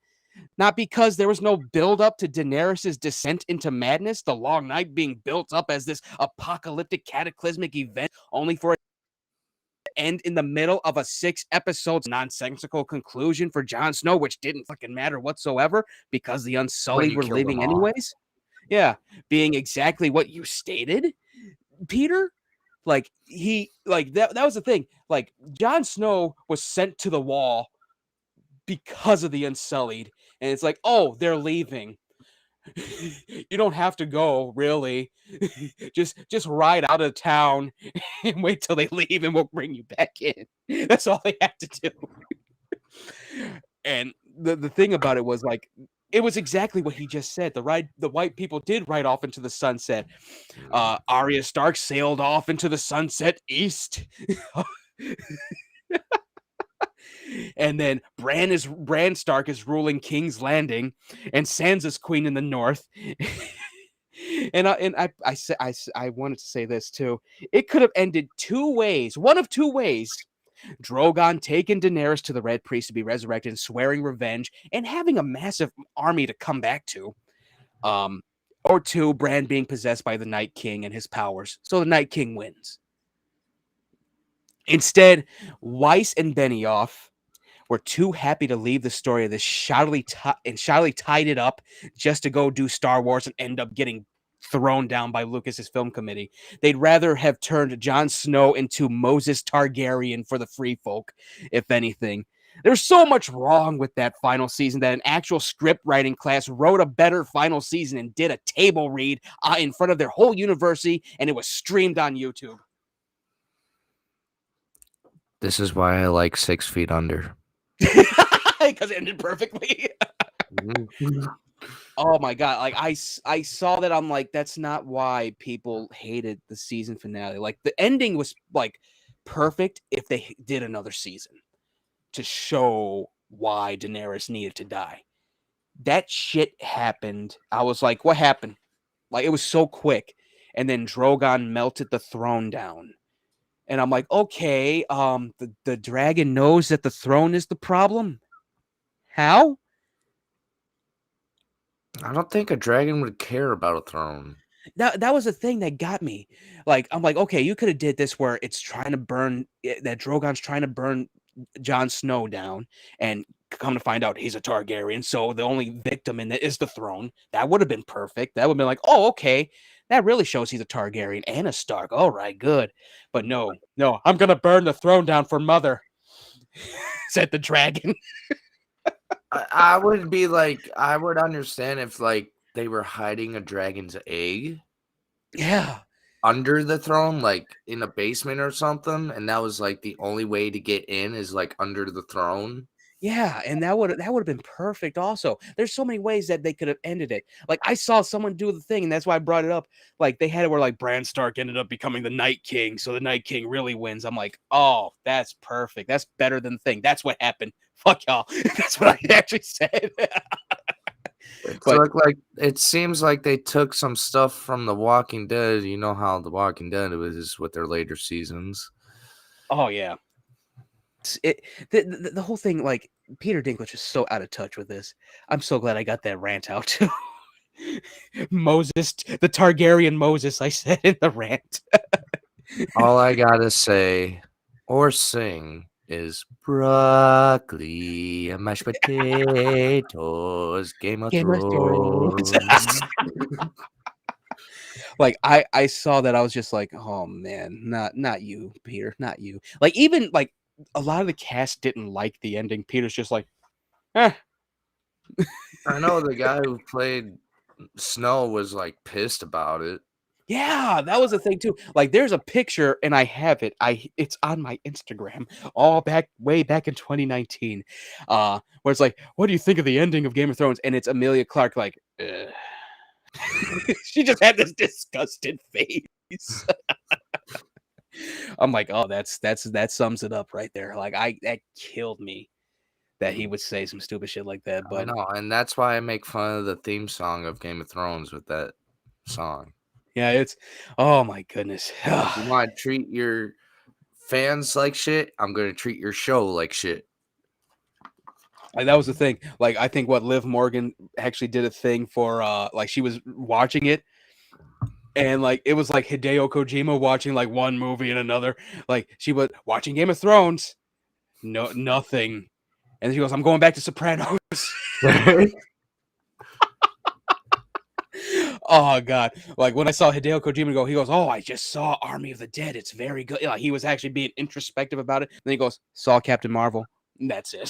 Not because there was no build up to Daenerys' descent into madness, the long night being built up as this apocalyptic cataclysmic event, only for it to end in the middle of a 6-episode nonsensical conclusion for Jon Snow, which didn't fucking matter whatsoever because the
When
Unsullied
he
were
killed them
leaving
all.
anyways. Yeah, being exactly what you stated, Peter. Like that was the thing. Like Jon Snow was sent to the wall because of the Unsullied, and it's like, oh, they're leaving. You don't have to go, really. just ride out of town and wait till they leave, and we'll bring you back in. That's all they have to do. And the thing about it was like, it was exactly what he just said. The white people did ride off into the sunset. Arya Stark sailed off into the sunset east. And then Bran Stark is ruling King's Landing, and Sansa's queen in the north. I wanted to say this too. It could have ended 2 ways, one of 2 ways. Drogon taking Daenerys to the Red Priest to be resurrected and swearing revenge and having a massive army to come back to. Or 2, Bran being possessed by the Night King and his powers. So the Night King wins. Instead, Weiss and Benioff were too happy to leave the story of this shoddily tied it up just to go do Star Wars and end up getting thrown down by Lucas's film committee. They'd rather have turned Jon Snow into Moses Targaryen for the free folk, if anything. There's so much wrong with that final season that an actual script writing class wrote a better final season and did a table read in front of their whole university, and it was streamed on YouTube.
This is why I like 6 Feet Under.
Because it ended perfectly. Oh my god! Like I saw that. I'm like, that's not why people hated the season finale. Like the ending was like perfect if they did another season to show why Daenerys needed to die. That shit happened. I was like, what happened? Like it was so quick, and then Drogon melted the throne down, and I'm like, okay, the dragon knows that the throne is the problem. How?
I don't think a dragon would care about a throne.
That was the thing that got me. Like, I'm like, okay, you could have did this where it's trying to burn that Drogon's trying to burn Jon Snow down, and come to find out he's a Targaryen, so the only victim in it is the throne. That would have been perfect. That would have been like, oh, okay, that really shows he's a Targaryen and a Stark. All right, good. But no, no, I'm gonna burn the throne down for Mother, said the dragon.
I would be like, I would understand if like they were hiding a dragon's egg
Yeah.
under the throne, like in a basement or something, and that was like the only way to get in is like under the throne.
Yeah, and that would have been perfect also. There's so many ways that they could have ended it. Like I saw someone do the thing, and that's why I brought it up. Like they had it where like Bran Stark ended up becoming the Night King, so the Night King really wins. I'm like, oh, that's perfect. That's better than the thing. That's what happened. Fuck y'all. That's what I actually said. But
It seems like they took some stuff from The Walking Dead. You know how The Walking Dead is with their later seasons.
oh yeah. It the whole thing, like Peter Dinklage is so out of touch with this. I'm so glad I got that rant out too. Moses, the Targaryen Moses, I said in the rant.
All I gotta say or sing is broccoli and mashed potatoes, Game of
Game of Thrones.
Thrones.
Like I saw that, I was just like, oh man, not you, Peter, not you. Like even like a lot of the cast didn't like the ending. Peter's just like, eh.
I know the guy who played Snow was like pissed about it.
Yeah, that was the thing too. Like there's a picture and I have it. It's on my Instagram all back way back in 2019. Where it's like, what do you think of the ending of Game of Thrones? And it's Amelia Clark like, ugh. She just had this disgusted face. I'm like, oh, that sums it up right there. Like that killed me that he would say some stupid shit like that.
I
But
know, and that's why I make fun of the theme song of Game of Thrones with that song.
yeah, it's oh my goodness.
Like, you want to treat your fans like shit? I'm gonna treat your show like shit.
Like, that was the thing. Like I think what Liv Morgan actually did a thing for like she was watching it, and like it was like Hideo Kojima watching like one movie and another. Like she was watching Game of Thrones, no nothing. And she goes, I'm going back to Sopranos. Oh god. Like when I saw Hideo Kojima go, he goes, oh, I just saw Army of the Dead. It's very good. Like he was actually being introspective about it. Then he goes, saw Captain Marvel. And that's it.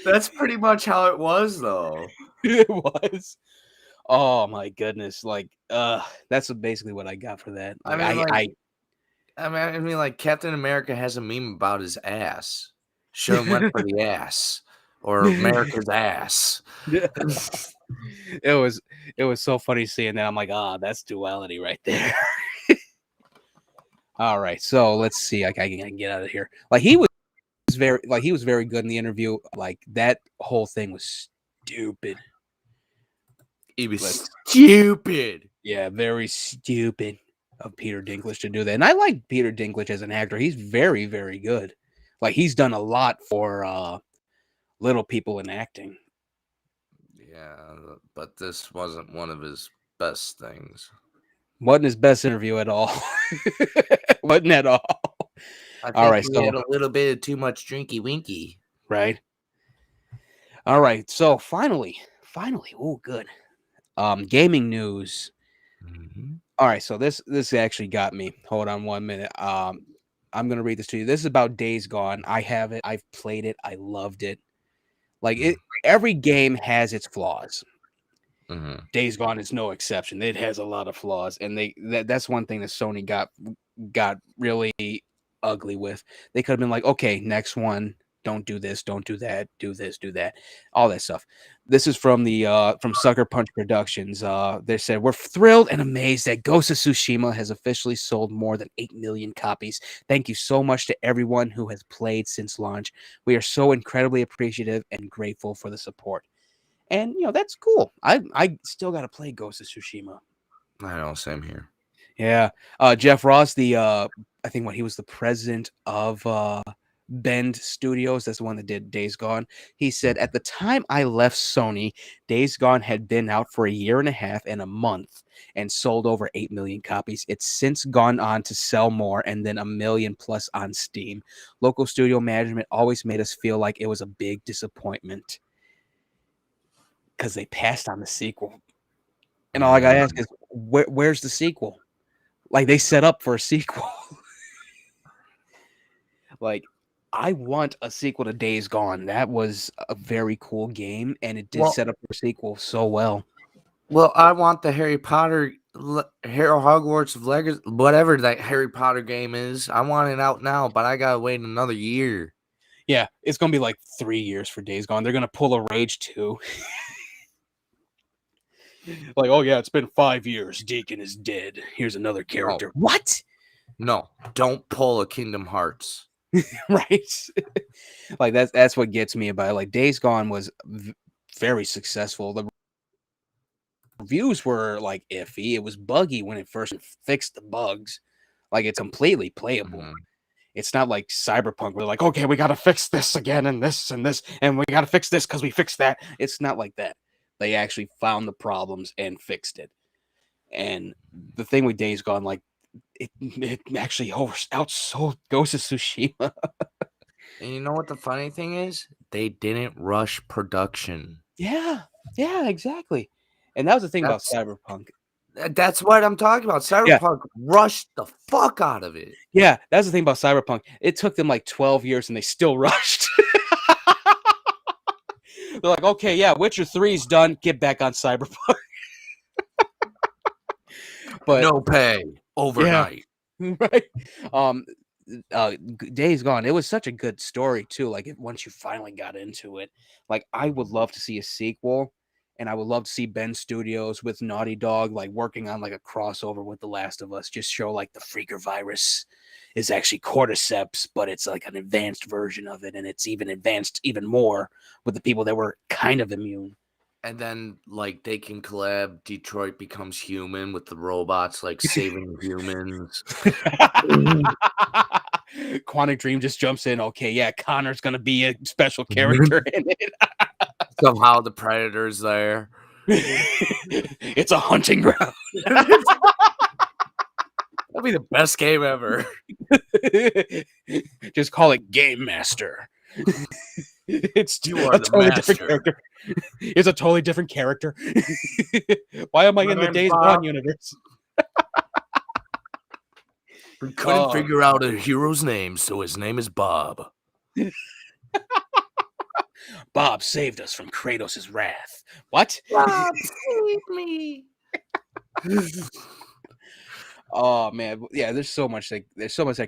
That's pretty much how it was, though.
It was. Oh my goodness. Like that's basically what I got for that. Like
I mean, like Captain America has a meme about his ass. Sean went for the ass, or America's ass.
it was so funny seeing that. I'm like, that's duality right there. All right, so let's see. I can get out of here. Like he was very good in the interview. Like that whole thing was stupid.
He was stupid.
Yeah, very stupid of Peter Dinklage to do that. And I like Peter Dinklage as an actor. He's very, very good. Like he's done a lot for little people in acting.
Yeah, but this wasn't one of his best things.
Wasn't his best interview at all. Wasn't at all.
I think
All right,
he had a little bit of too much drinky winky.
Right. All right. So finally, oh good. Gaming news.
Mm-hmm.
All right, so this actually got me. Hold on 1 minute. I'm gonna read this to you. This is about Days Gone. I have it. I've played it. I loved it. Like it. Every game has its flaws.
Mm-hmm.
Days Gone is no exception. It has a lot of flaws, and that's one thing that Sony got really ugly with. They could have been like, okay, next one, don't do this, don't do that, do this, do that, all that stuff. This is from the from Sucker Punch Productions. They said, "We're thrilled and amazed that Ghost of Tsushima has officially sold more than 8 million copies. Thank you so much to everyone who has played since launch. We are so incredibly appreciative and grateful for the support." And that's cool. I still got to play Ghost of Tsushima.
I know, same here.
Yeah. Jeff Ross, I think he was the president of Bend Studios. That's the one that did Days Gone. He said, "At the time I left Sony, Days Gone had been out for a year and a half and a month and sold over 8 million copies. It's since gone on to sell more and then 1 million plus on Steam. Local studio management always made us feel like it was a big disappointment because they passed on the sequel." And all I got to ask is, where's the sequel? Like, they set up for a sequel. Like, I want a sequel to Days Gone. That was a very cool game, and it did set up for a sequel so well.
Well, I want the Harry Potter, Hogwarts of Legacy, whatever that Harry Potter game is. I want it out now, but I gotta wait another year.
Yeah, it's gonna be like 3 years for Days Gone. They're gonna pull a Rage 2. Like, oh yeah, it's been 5 years. Deacon is dead. Here's another character.
No.
What?
No, don't pull a Kingdom Hearts.
Right? Like, that's what gets me about it. Like, Days Gone was very successful. The reviews were like iffy. It was buggy when it first fixed the bugs. Like, it's completely playable.
Mhm.
It's not like Cyberpunk where they're like, okay, we got to fix this again and this, and we got to fix this because we fixed that. It's not like that. They actually found the problems and fixed it. And the thing with Days Gone, like, it actually outsold Ghost of Tsushima.
And you know what the funny thing is? They didn't rush production.
Yeah, exactly. And that was the thing about Cyberpunk.
That's what I'm talking about. Cyberpunk rushed the fuck out of it.
Yeah, that's the thing about Cyberpunk. It took them like 12 years and they still rushed. They're like, okay, yeah, Witcher 3's done. Get back on Cyberpunk. But
no pay overnight.
Yeah, right. Days Gone. It was such a good story too. Like, once you finally got into it, like, I would love to see a sequel. And I would love to see Ben Studios with Naughty Dog, like, working on like a crossover with The Last of Us. Just show like the freaker virus is actually cordyceps, but it's like an advanced version of it, and it's even advanced even more with the people that were kind of immune.
And then, like, they can collab. Detroit becomes human with the robots, like, saving humans.
Quantic Dream just jumps in. Okay, yeah, Connor's gonna be a special character in it.
Somehow the Predator's there.
It's a hunting ground.
That'd be the best game ever.
Just call it Game Master. It's
You are
a totally different
master.
character. It's a totally different character. Why am I in the Days Gone universe?
We couldn't figure out a hero's name, so his name is Bob.
Bob saved us from Kratos' wrath. What?
Bob, save me.
Oh man, yeah. There's so much that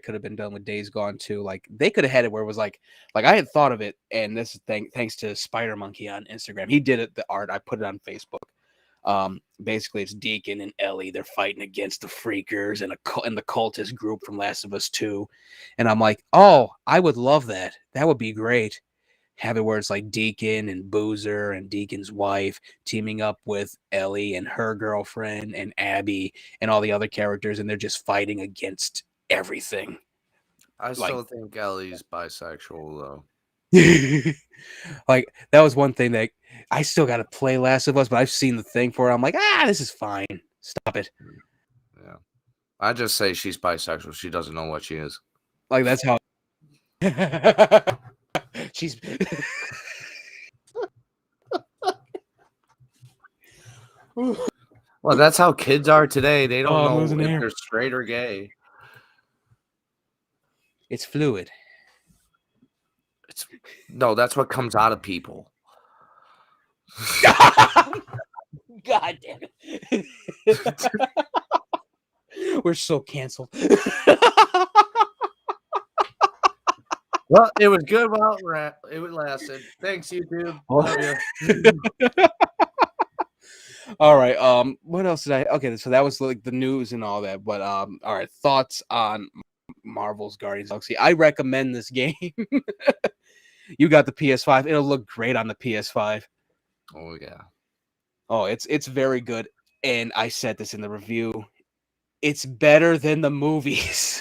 could have been done with Days Gone too. Like, they could have had it where it was like I had thought of it, and this is thanks to Spider Monkey on Instagram. He did it. The art, I put it on Facebook. Basically, it's Deacon and Ellie. They're fighting against the Freakers and the cultist group from Last of Us 2. And I'm like, oh, I would love that. That would be great. Have it where it's like Deacon and Boozer and Deacon's wife teaming up with Ellie and her girlfriend and Abby and all the other characters, and they're just fighting against everything.
I still think Ellie's bisexual, though.
Like, that was one thing that I still got to play Last of Us, but I've seen the thing for it. I'm like, this is fine. Stop it.
Yeah. I just say she's bisexual. She doesn't know what she is.
Like, that's how she's
Well, that's how kids are today. They don't know if
hair.
they're straight or gay.
It's fluid.
No, that's what comes out of people.
God damn it. We're so canceled.
Well, it was good while it lasted. Thanks, YouTube.
Oh.
Love you.
All right. What else did I? Okay, so that was like the news and all that. But all right. Thoughts on Marvel's Guardians of the Galaxy? I recommend this game. You got the PS5. It'll look great on the PS5.
Oh yeah.
Oh, it's very good. And I said this in the review. It's better than the movies.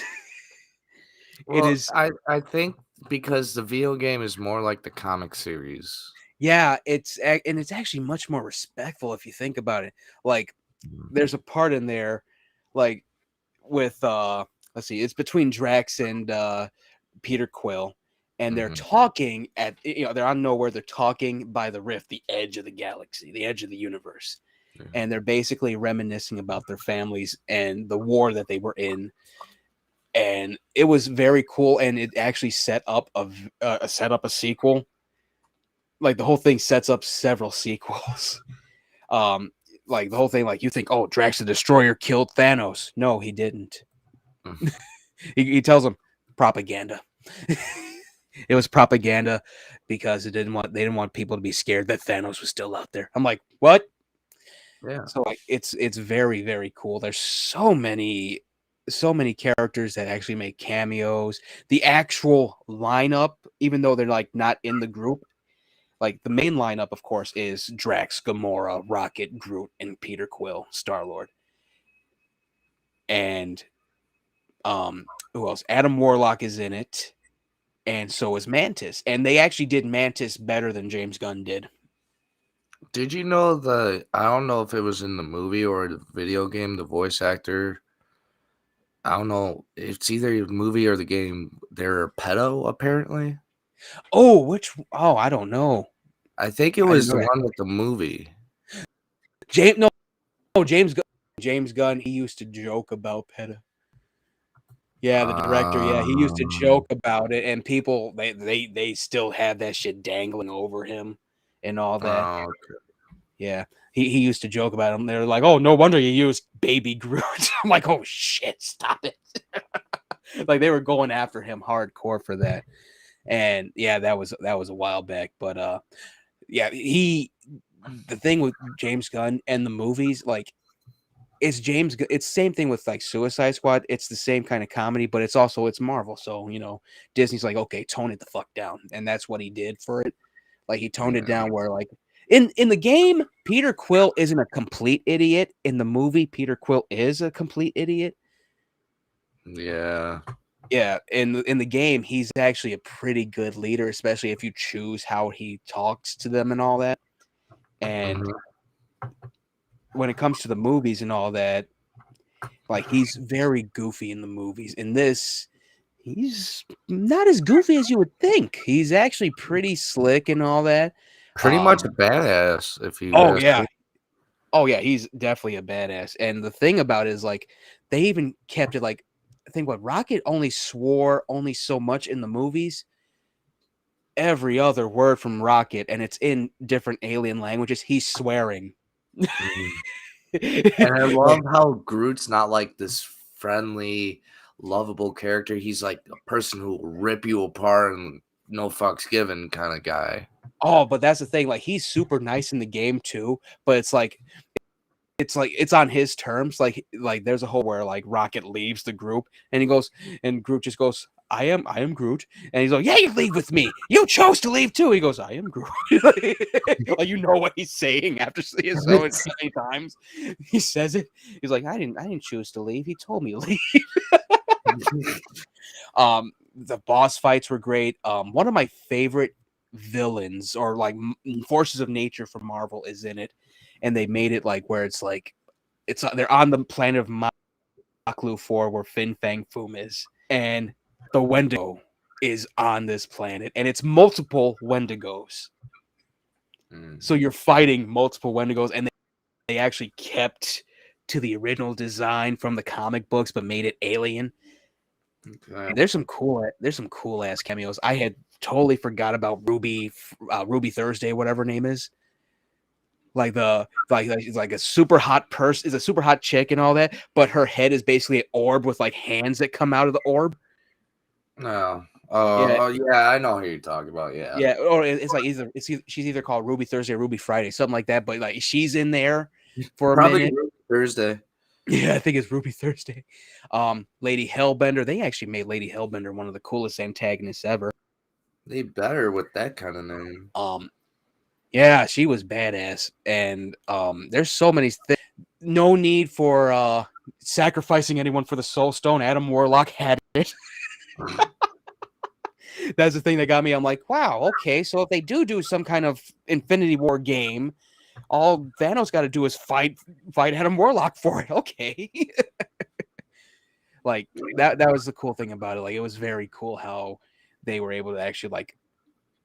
It
Well,
is.
I think because the video game is more like the comic series.
Yeah, and it's actually much more respectful if you think about it. Like, there's a part in there, like with let's see, it's between Drax and Peter Quill, and they're
Mhm.
talking at they're on nowhere. They're talking by the rift, the edge of the galaxy, the edge of the universe,
Yeah.
and they're basically reminiscing about their families and the war that they were in. And it was very cool, and it actually set up a sequel. Like the whole thing sets up several sequels. Like the whole thing, like you think, oh, Drax the Destroyer killed Thanos. No, he didn't.
Mm.
He tells him propaganda. It was propaganda because they didn't want people to be scared that Thanos was still out there. I'm like, what?
Yeah.
So like it's very, very cool. There's so many characters that actually make cameos. The actual lineup, even though they're like not in the group, like the main lineup, of course, is Drax, Gamora, Rocket, Groot, and Peter Quill, Star-Lord. And who else? Adam Warlock is in it, and so is Mantis. And they actually did Mantis better than James Gunn did.
Did you know I don't know if it was in the movie or the video game, the voice actor, I don't know, it's either the movie or the game, they're a pedo apparently.
Oh, I don't know.
I think it
I didn't
was
know
the
that.
one with the movie.
James Gunn. James Gunn, he used to joke about PETA. Yeah, the director, yeah, he used to
Um,
joke about it, and people they still have that shit dangling over him and all that.
okay.
Yeah. He used to joke about him. They're like, "Oh, no wonder you used Baby Groot." I'm like, "Oh shit, stop it." Like they were going after him hardcore for that. And yeah, that was a while back, but yeah, the thing with James Gunn and the movies, like it's it's same thing with like Suicide Squad. It's the same kind of comedy, but it's Marvel. So, Disney's like, okay, tone it the fuck down. And that's what he did for it. Like he toned it
Yeah.
down where like in the game, Peter Quill isn't a complete idiot. In the movie, Peter Quill is a complete idiot.
Yeah.
Yeah, in the game, he's actually a pretty good leader, especially if you choose how he talks to them and all that. And
Mhm.
when it comes to the movies and all that, like he's very goofy in the movies. In this, he's not as goofy as you would think. He's actually pretty slick and all that.
Pretty much a badass, if you
Oh
ask
yeah.
me.
Oh yeah, he's definitely a badass. And the thing about it is like they even kept it like I think what Rocket only swore only so much in the movies. Every other word from Rocket, and it's in different alien languages, he's swearing.
Mhm. And I
Like,
love how Groot's not like this friendly, lovable character. He's like a person who will rip you apart and no fucks given kind of guy.
oh, but that's the thing. Like he's super nice in the game too, but it's on his terms. Like there's a whole where like Rocket leaves the group and he goes and Groot just goes, I am Groot. And he's like, yeah, you leave with me. You chose to leave too. He goes, I am Groot. Like you know what he's saying after seeing it so many times. He says it. He's like, I didn't choose to leave. He told me to leave. The boss fights were great. One of my favorite villains or like forces of nature from Marvel is in it, and they made it like where it's like they're on the planet of Maklu 4 where Fin Fang Foom is, and the Wendigo is on this planet, and it's multiple Wendigos.
Mm.
So you're fighting multiple Wendigos, and they actually kept to the original design from the comic books, but made it alien.
Okay.
There's some cool ass cameos. I had totally forgot about Ruby Thursday, whatever her name is. Like it's like a super hot person, is a super hot chick and all that, but her head is basically an orb with like hands that come out of the orb.
No,
Yeah,
Oh, yeah, I know who you're talking about. Yeah,
yeah, or it's like she's either called Ruby Thursday or Ruby Friday, something like that. But like she's in there for a
probably
minute.
Thursday.
Yeah, I think it's Ruby Thursday. Lady Hellbender. They actually made Lady Hellbender one of the coolest antagonists ever.
They better with that kind of name.
Yeah, she was badass, and there's so many things. No need for sacrificing anyone for the Soul Stone. Adam Warlock had it. That's the thing that got me. I'm like, wow, okay. So if they do some kind of Infinity War game, all Thanos got to do is fight Adam Warlock for it. Okay. Like that was the cool thing about it. Like it was very cool how they were able to actually like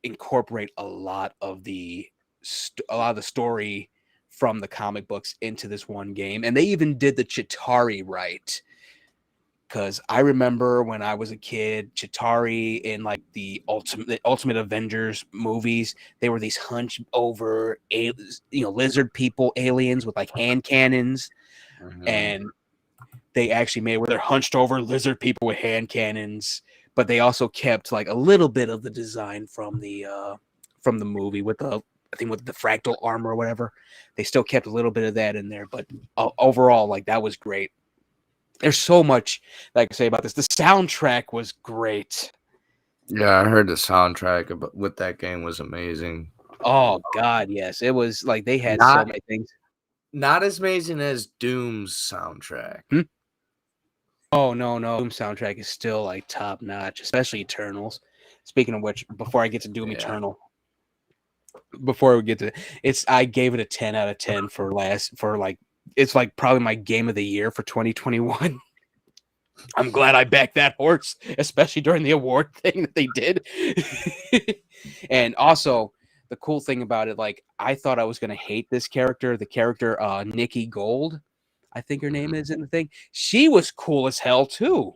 incorporate a lot of the story from the comic books into this one game, and they even did the Chitauri right. Because I remember when I was a kid, Chitauri in like the Ultimate Avengers movies, they were these hunched over, lizard people, aliens with like hand cannons, and they actually made where they're hunched over lizard people with hand cannons, but they also kept like a little bit of the design from the movie with the with the fractal armor or whatever. They still kept a little bit of that in there, but overall, like that was great. There's so much that I can say about this. The soundtrack was great.
Yeah, I heard the soundtrack with that game was amazing.
Oh God, yes, it was like they had so
Not
many things.
not as amazing as Doom's soundtrack.
Oh no, Doom soundtrack is still like top notch, especially Eternals. Speaking of which, before I get to Doom Eternal, before we get to I gave it a 10 out of 10 it's like probably my game of the year for 2021. I'm glad I backed that horse, especially during the award thing that they did. And also, the cool thing about it, like I thought I was gonna hate this character, the character Nikki Gold, I think her name is in the thing. She was cool as hell too.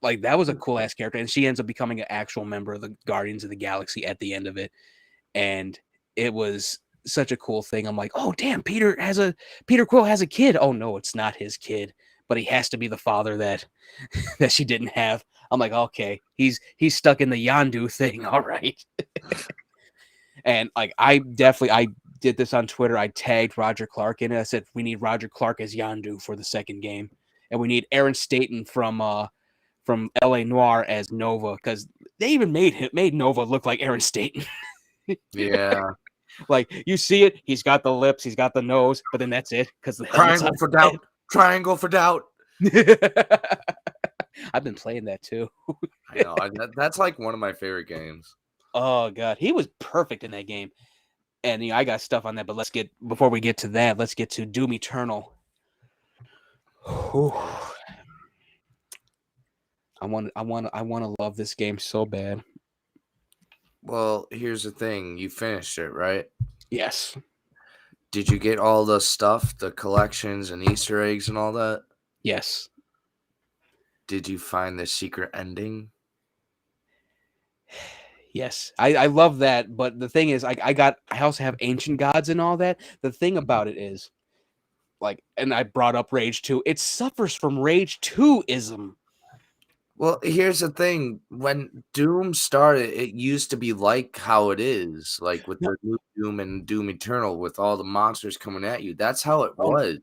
Like that was a cool ass character, and she ends up becoming an actual member of the Guardians of the Galaxy at the end of it. And it was such a cool thing. I'm like, oh damn, Peter Quill has a kid. Oh no, it's not his kid, but he has to be the father that that she didn't have. I'm like, okay, he's stuck in the Yondu thing. All right. And like I did this on Twitter. I tagged Roger Clark in it. I said we need Roger Clark as Yondu for the second game, and we need Aaron Staton from LA Noir as Nova, because they even made Nova look like Aaron Staton.
Yeah.
Like you see it, he's got the lips, he's got the nose, but then that's it because the helmet's
Triangle for doubt. Triangle for doubt.
I've been playing that too.
I know. That's like one of my favorite games.
Oh god, he was perfect in that game. And I got stuff on that, but before we get to that, let's get to Doom Eternal. Whew. I want to love this game so bad.
Well, here's the thing. You finished it, right?
Yes.
Did you get all the stuff, the collections and Easter eggs and all that?
Yes.
Did you find the secret ending?
Yes. I love that, but the thing is, I also have ancient gods and all that. The thing about it is, like, and I brought up Rage 2, it suffers from Rage 2-ism.
Well, here's the thing. When Doom started, it used to be like how it is, like with the new Doom and Doom Eternal, with all the monsters coming at you. That's how it was.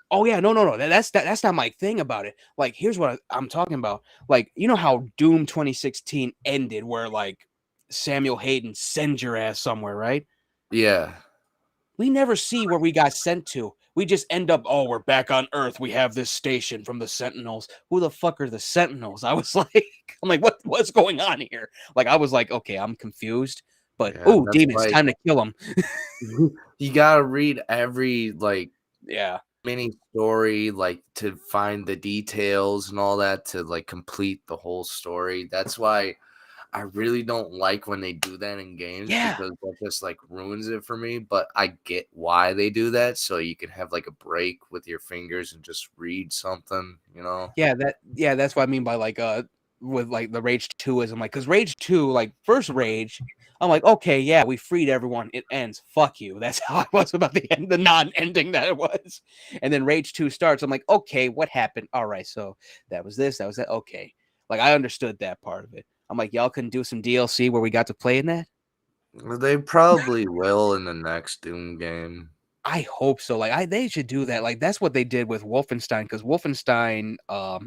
Oh yeah, no. That's not my thing about it. Like, here's what I'm talking about. Like, you know how Doom 2016 ended, where like Samuel Hayden sends your ass somewhere, right?
Yeah.
We never see where we got sent to. We just end up, oh, we're back on Earth. We have this station from the Sentinels. Who the fuck are the Sentinels? I was like, what's going on here? Like, I was like, okay, I'm confused. But oh, demons, time to kill them.
You gotta read every
yeah
mini story, like to find the details and all that to like complete the whole story. That's why I really don't like when they do that in games, because that just like ruins it for me. But I get why they do that, so you can have like a break with your fingers and just read something, you know?
Yeah, that's what I mean by like with like the Rage 2-ism, like, because Rage 2, like first Rage, I'm like, okay, yeah, we freed everyone, it ends, fuck you. That's how I was about the end, the non-ending that it was. And then Rage 2 starts, I'm like, okay, what happened? All right, so that was this, that was that, okay. Like I understood that part of it. I'm like, y'all couldn't do some DLC where we got to play in that?
They probably will in the next Doom game.
I hope so. Like they should do that. Like that's what they did with Wolfenstein, because Wolfenstein, what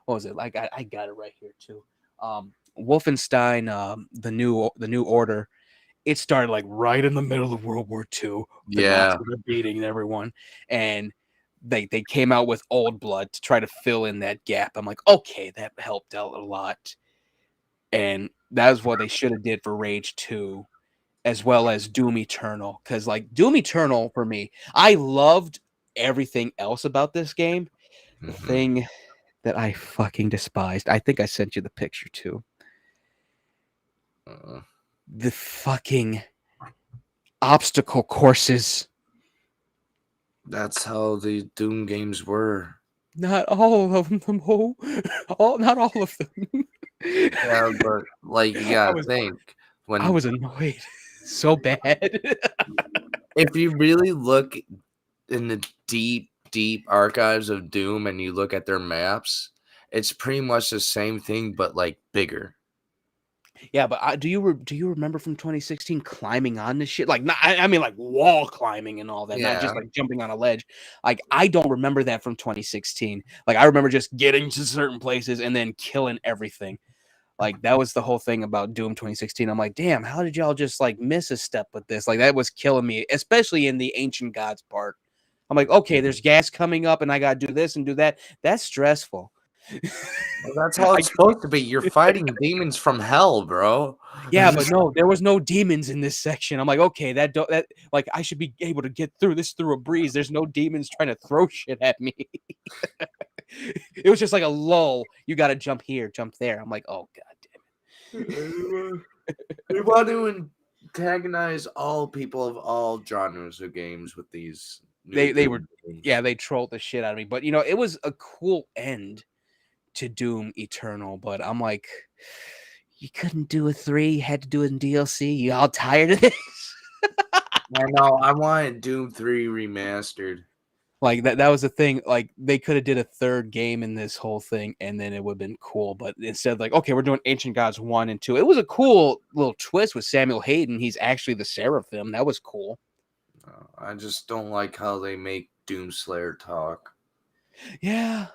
was it? Like I got it right here too. Wolfenstein, the new order, it started like right in the middle of World War II. The
Yeah.
Nazis were beating everyone, and they came out with Old Blood to try to fill in that gap. I'm like, okay, that helped out a lot, and that was what they should have did for Rage 2, as well as Doom Eternal. Because like Doom Eternal for me, I loved everything else about this game. The thing that I fucking despised, I think I sent you the picture too. The fucking obstacle courses.
That's how the Doom games were.
Not all of them. Not all of them.
Yeah, but like you gotta think
I
when
was annoyed so bad.
if you really look in the deep archives of Doom and you look at their maps, it's pretty much the same thing but like bigger.
Yeah, but do you remember from 2016 climbing on this shit? Like, not, I mean, like wall climbing and all that, not just
Yeah.
like jumping on a ledge. Like, I don't remember that from 2016. Like, I remember just getting to certain places and then killing everything. Like, that was the whole thing about Doom 2016. I'm like, damn, how did y'all just like miss a step with this? Like, that was killing me, especially in the Ancient Gods part. I'm like, okay, there's gas coming up and I got to do this and do that. That's stressful.
Well, that's how it's supposed to be. You're fighting demons from hell, bro.
Yeah, but no, there was no demons in this section. I'm like, okay, that like I should be able to get through this through a breeze. There's no demons trying to throw shit at me. It was just like a lull. You got to jump here, jump there. I'm like, oh god damn it.
They want to antagonize all people of all genres of games with these.
They were, yeah, they trolled the shit out of me. But you know, it was a cool end to Doom Eternal. But I'm like, you couldn't do a 3, you had to do it in DLC. You all tired of this?
I know. I wanted Doom 3 remastered.
Like that was the thing. Like they could have did a third game in this whole thing, and then it would have been cool. But instead, like, okay, we're doing Ancient Gods 1 and 2. It was a cool little twist with Samuel Hayden. He's actually the Seraphim. That was cool.
I just don't like how they make Doomslayer talk.
Yeah,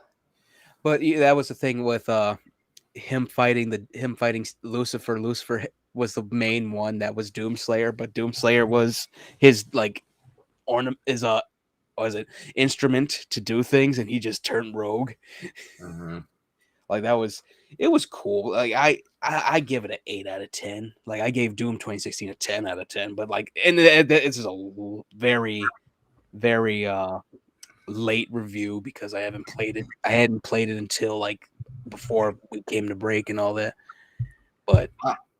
but that was the thing with him fighting Lucifer. Lucifer was the main one that was Doomslayer, but Doomslayer was his like ornament is a was it instrument to do things, and he just turned rogue. Like it was cool. Like I give it an 8 out of 10. Like I gave Doom 2016 a 10 out of 10. But like, and this is a very late review because I haven't played it. I hadn't played it until like before we came to break and all that. But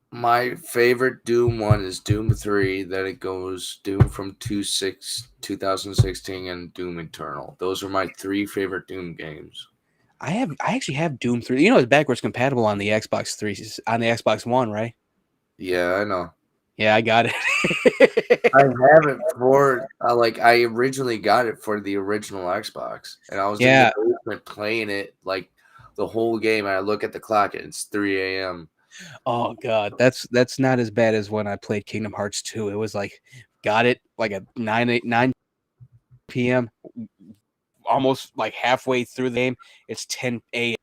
my favorite Doom one is Doom 3. Then it goes Doom from 2016 and Doom Eternal. Those are my 3 favorite Doom games.
I actually have Doom 3. You know, it's backwards compatible on the Xbox 3, on the Xbox One, right?
Yeah, I know.
Yeah, I got it.
I have it for I originally got it for the original Xbox, and I was in the basement playing it like the whole game. And I look at the clock, and it's 3 a.m.
Oh god, that's not as bad as when I played Kingdom Hearts 2. It was like got it like at 9 p.m. almost like halfway through the game. It's 10 a.m.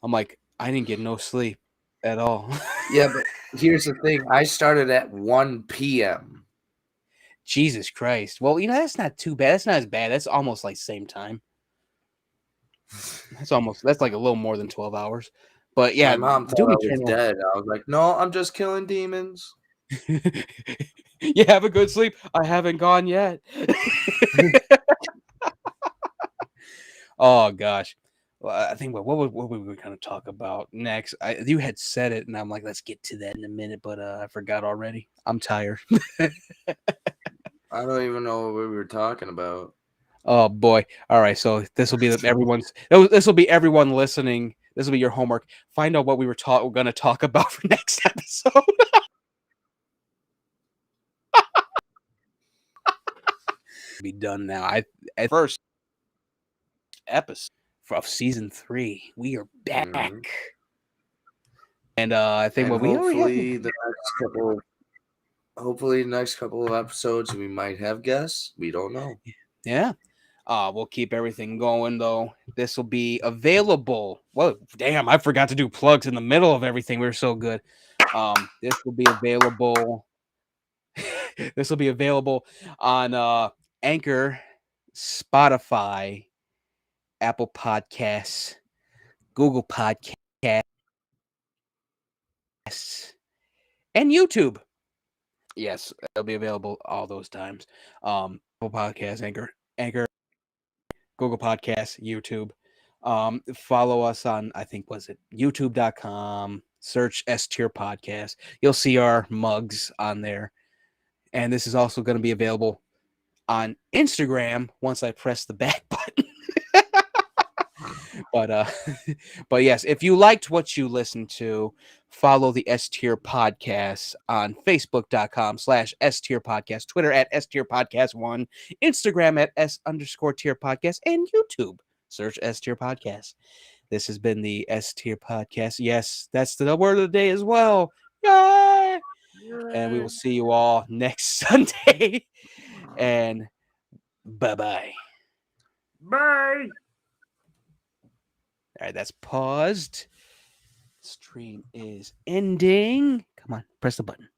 I'm like, I didn't get no sleep at all.
Yeah, but here's the thing. I started at 1 p.m.
Jesus Christ. Well, you know, that's not too bad. That's not as bad. That's almost like same time. That's like a little more than 12 hours. But yeah,
my mom thought I was dead. I was like, no, I'm just killing demons.
You have a good sleep. I haven't gone yet. Oh gosh. Well, I think what were we going to talk about next? You had said it, and I'm like, let's get to that in a minute, but I forgot already. I'm tired.
I don't even know what we were talking about.
Oh boy! All right, so this will be everyone listening. This will be your homework. Find out what we're going to talk about for next episode. Be done now. At first episode of season 3, we are back. And I think
And
what we already have.
hopefully the next couple of episodes we might have guests. We don't know.
Yeah. We'll keep everything going though. This will be available. Whoa, damn! I forgot to do plugs in the middle of everything. We were so good. This will be available. This will be available on Anchor, Spotify, Apple Podcasts, Google Podcasts, and YouTube. Yes, it'll be available all those times. Apple Podcasts, Anchor, Google Podcasts, YouTube. Follow us on, I think, was it youtube.com, search S-Tier Podcast. You'll see our mugs on there. And this is also going to be available on Instagram once I press the back button. but but yes, if you liked what you listened to, follow the S-Tier Podcast on Facebook.com/S-Tier Podcast, Twitter at S-Tier Podcast 1, Instagram at S_Tier Podcast, and YouTube. Search S-Tier Podcast. This has been the S-Tier Podcast. Yes, that's the word of the day as well. Yay! And we will see you all next Sunday. And bye-bye.
Bye.
All right, that's paused. Stream is ending. Come on, press the button.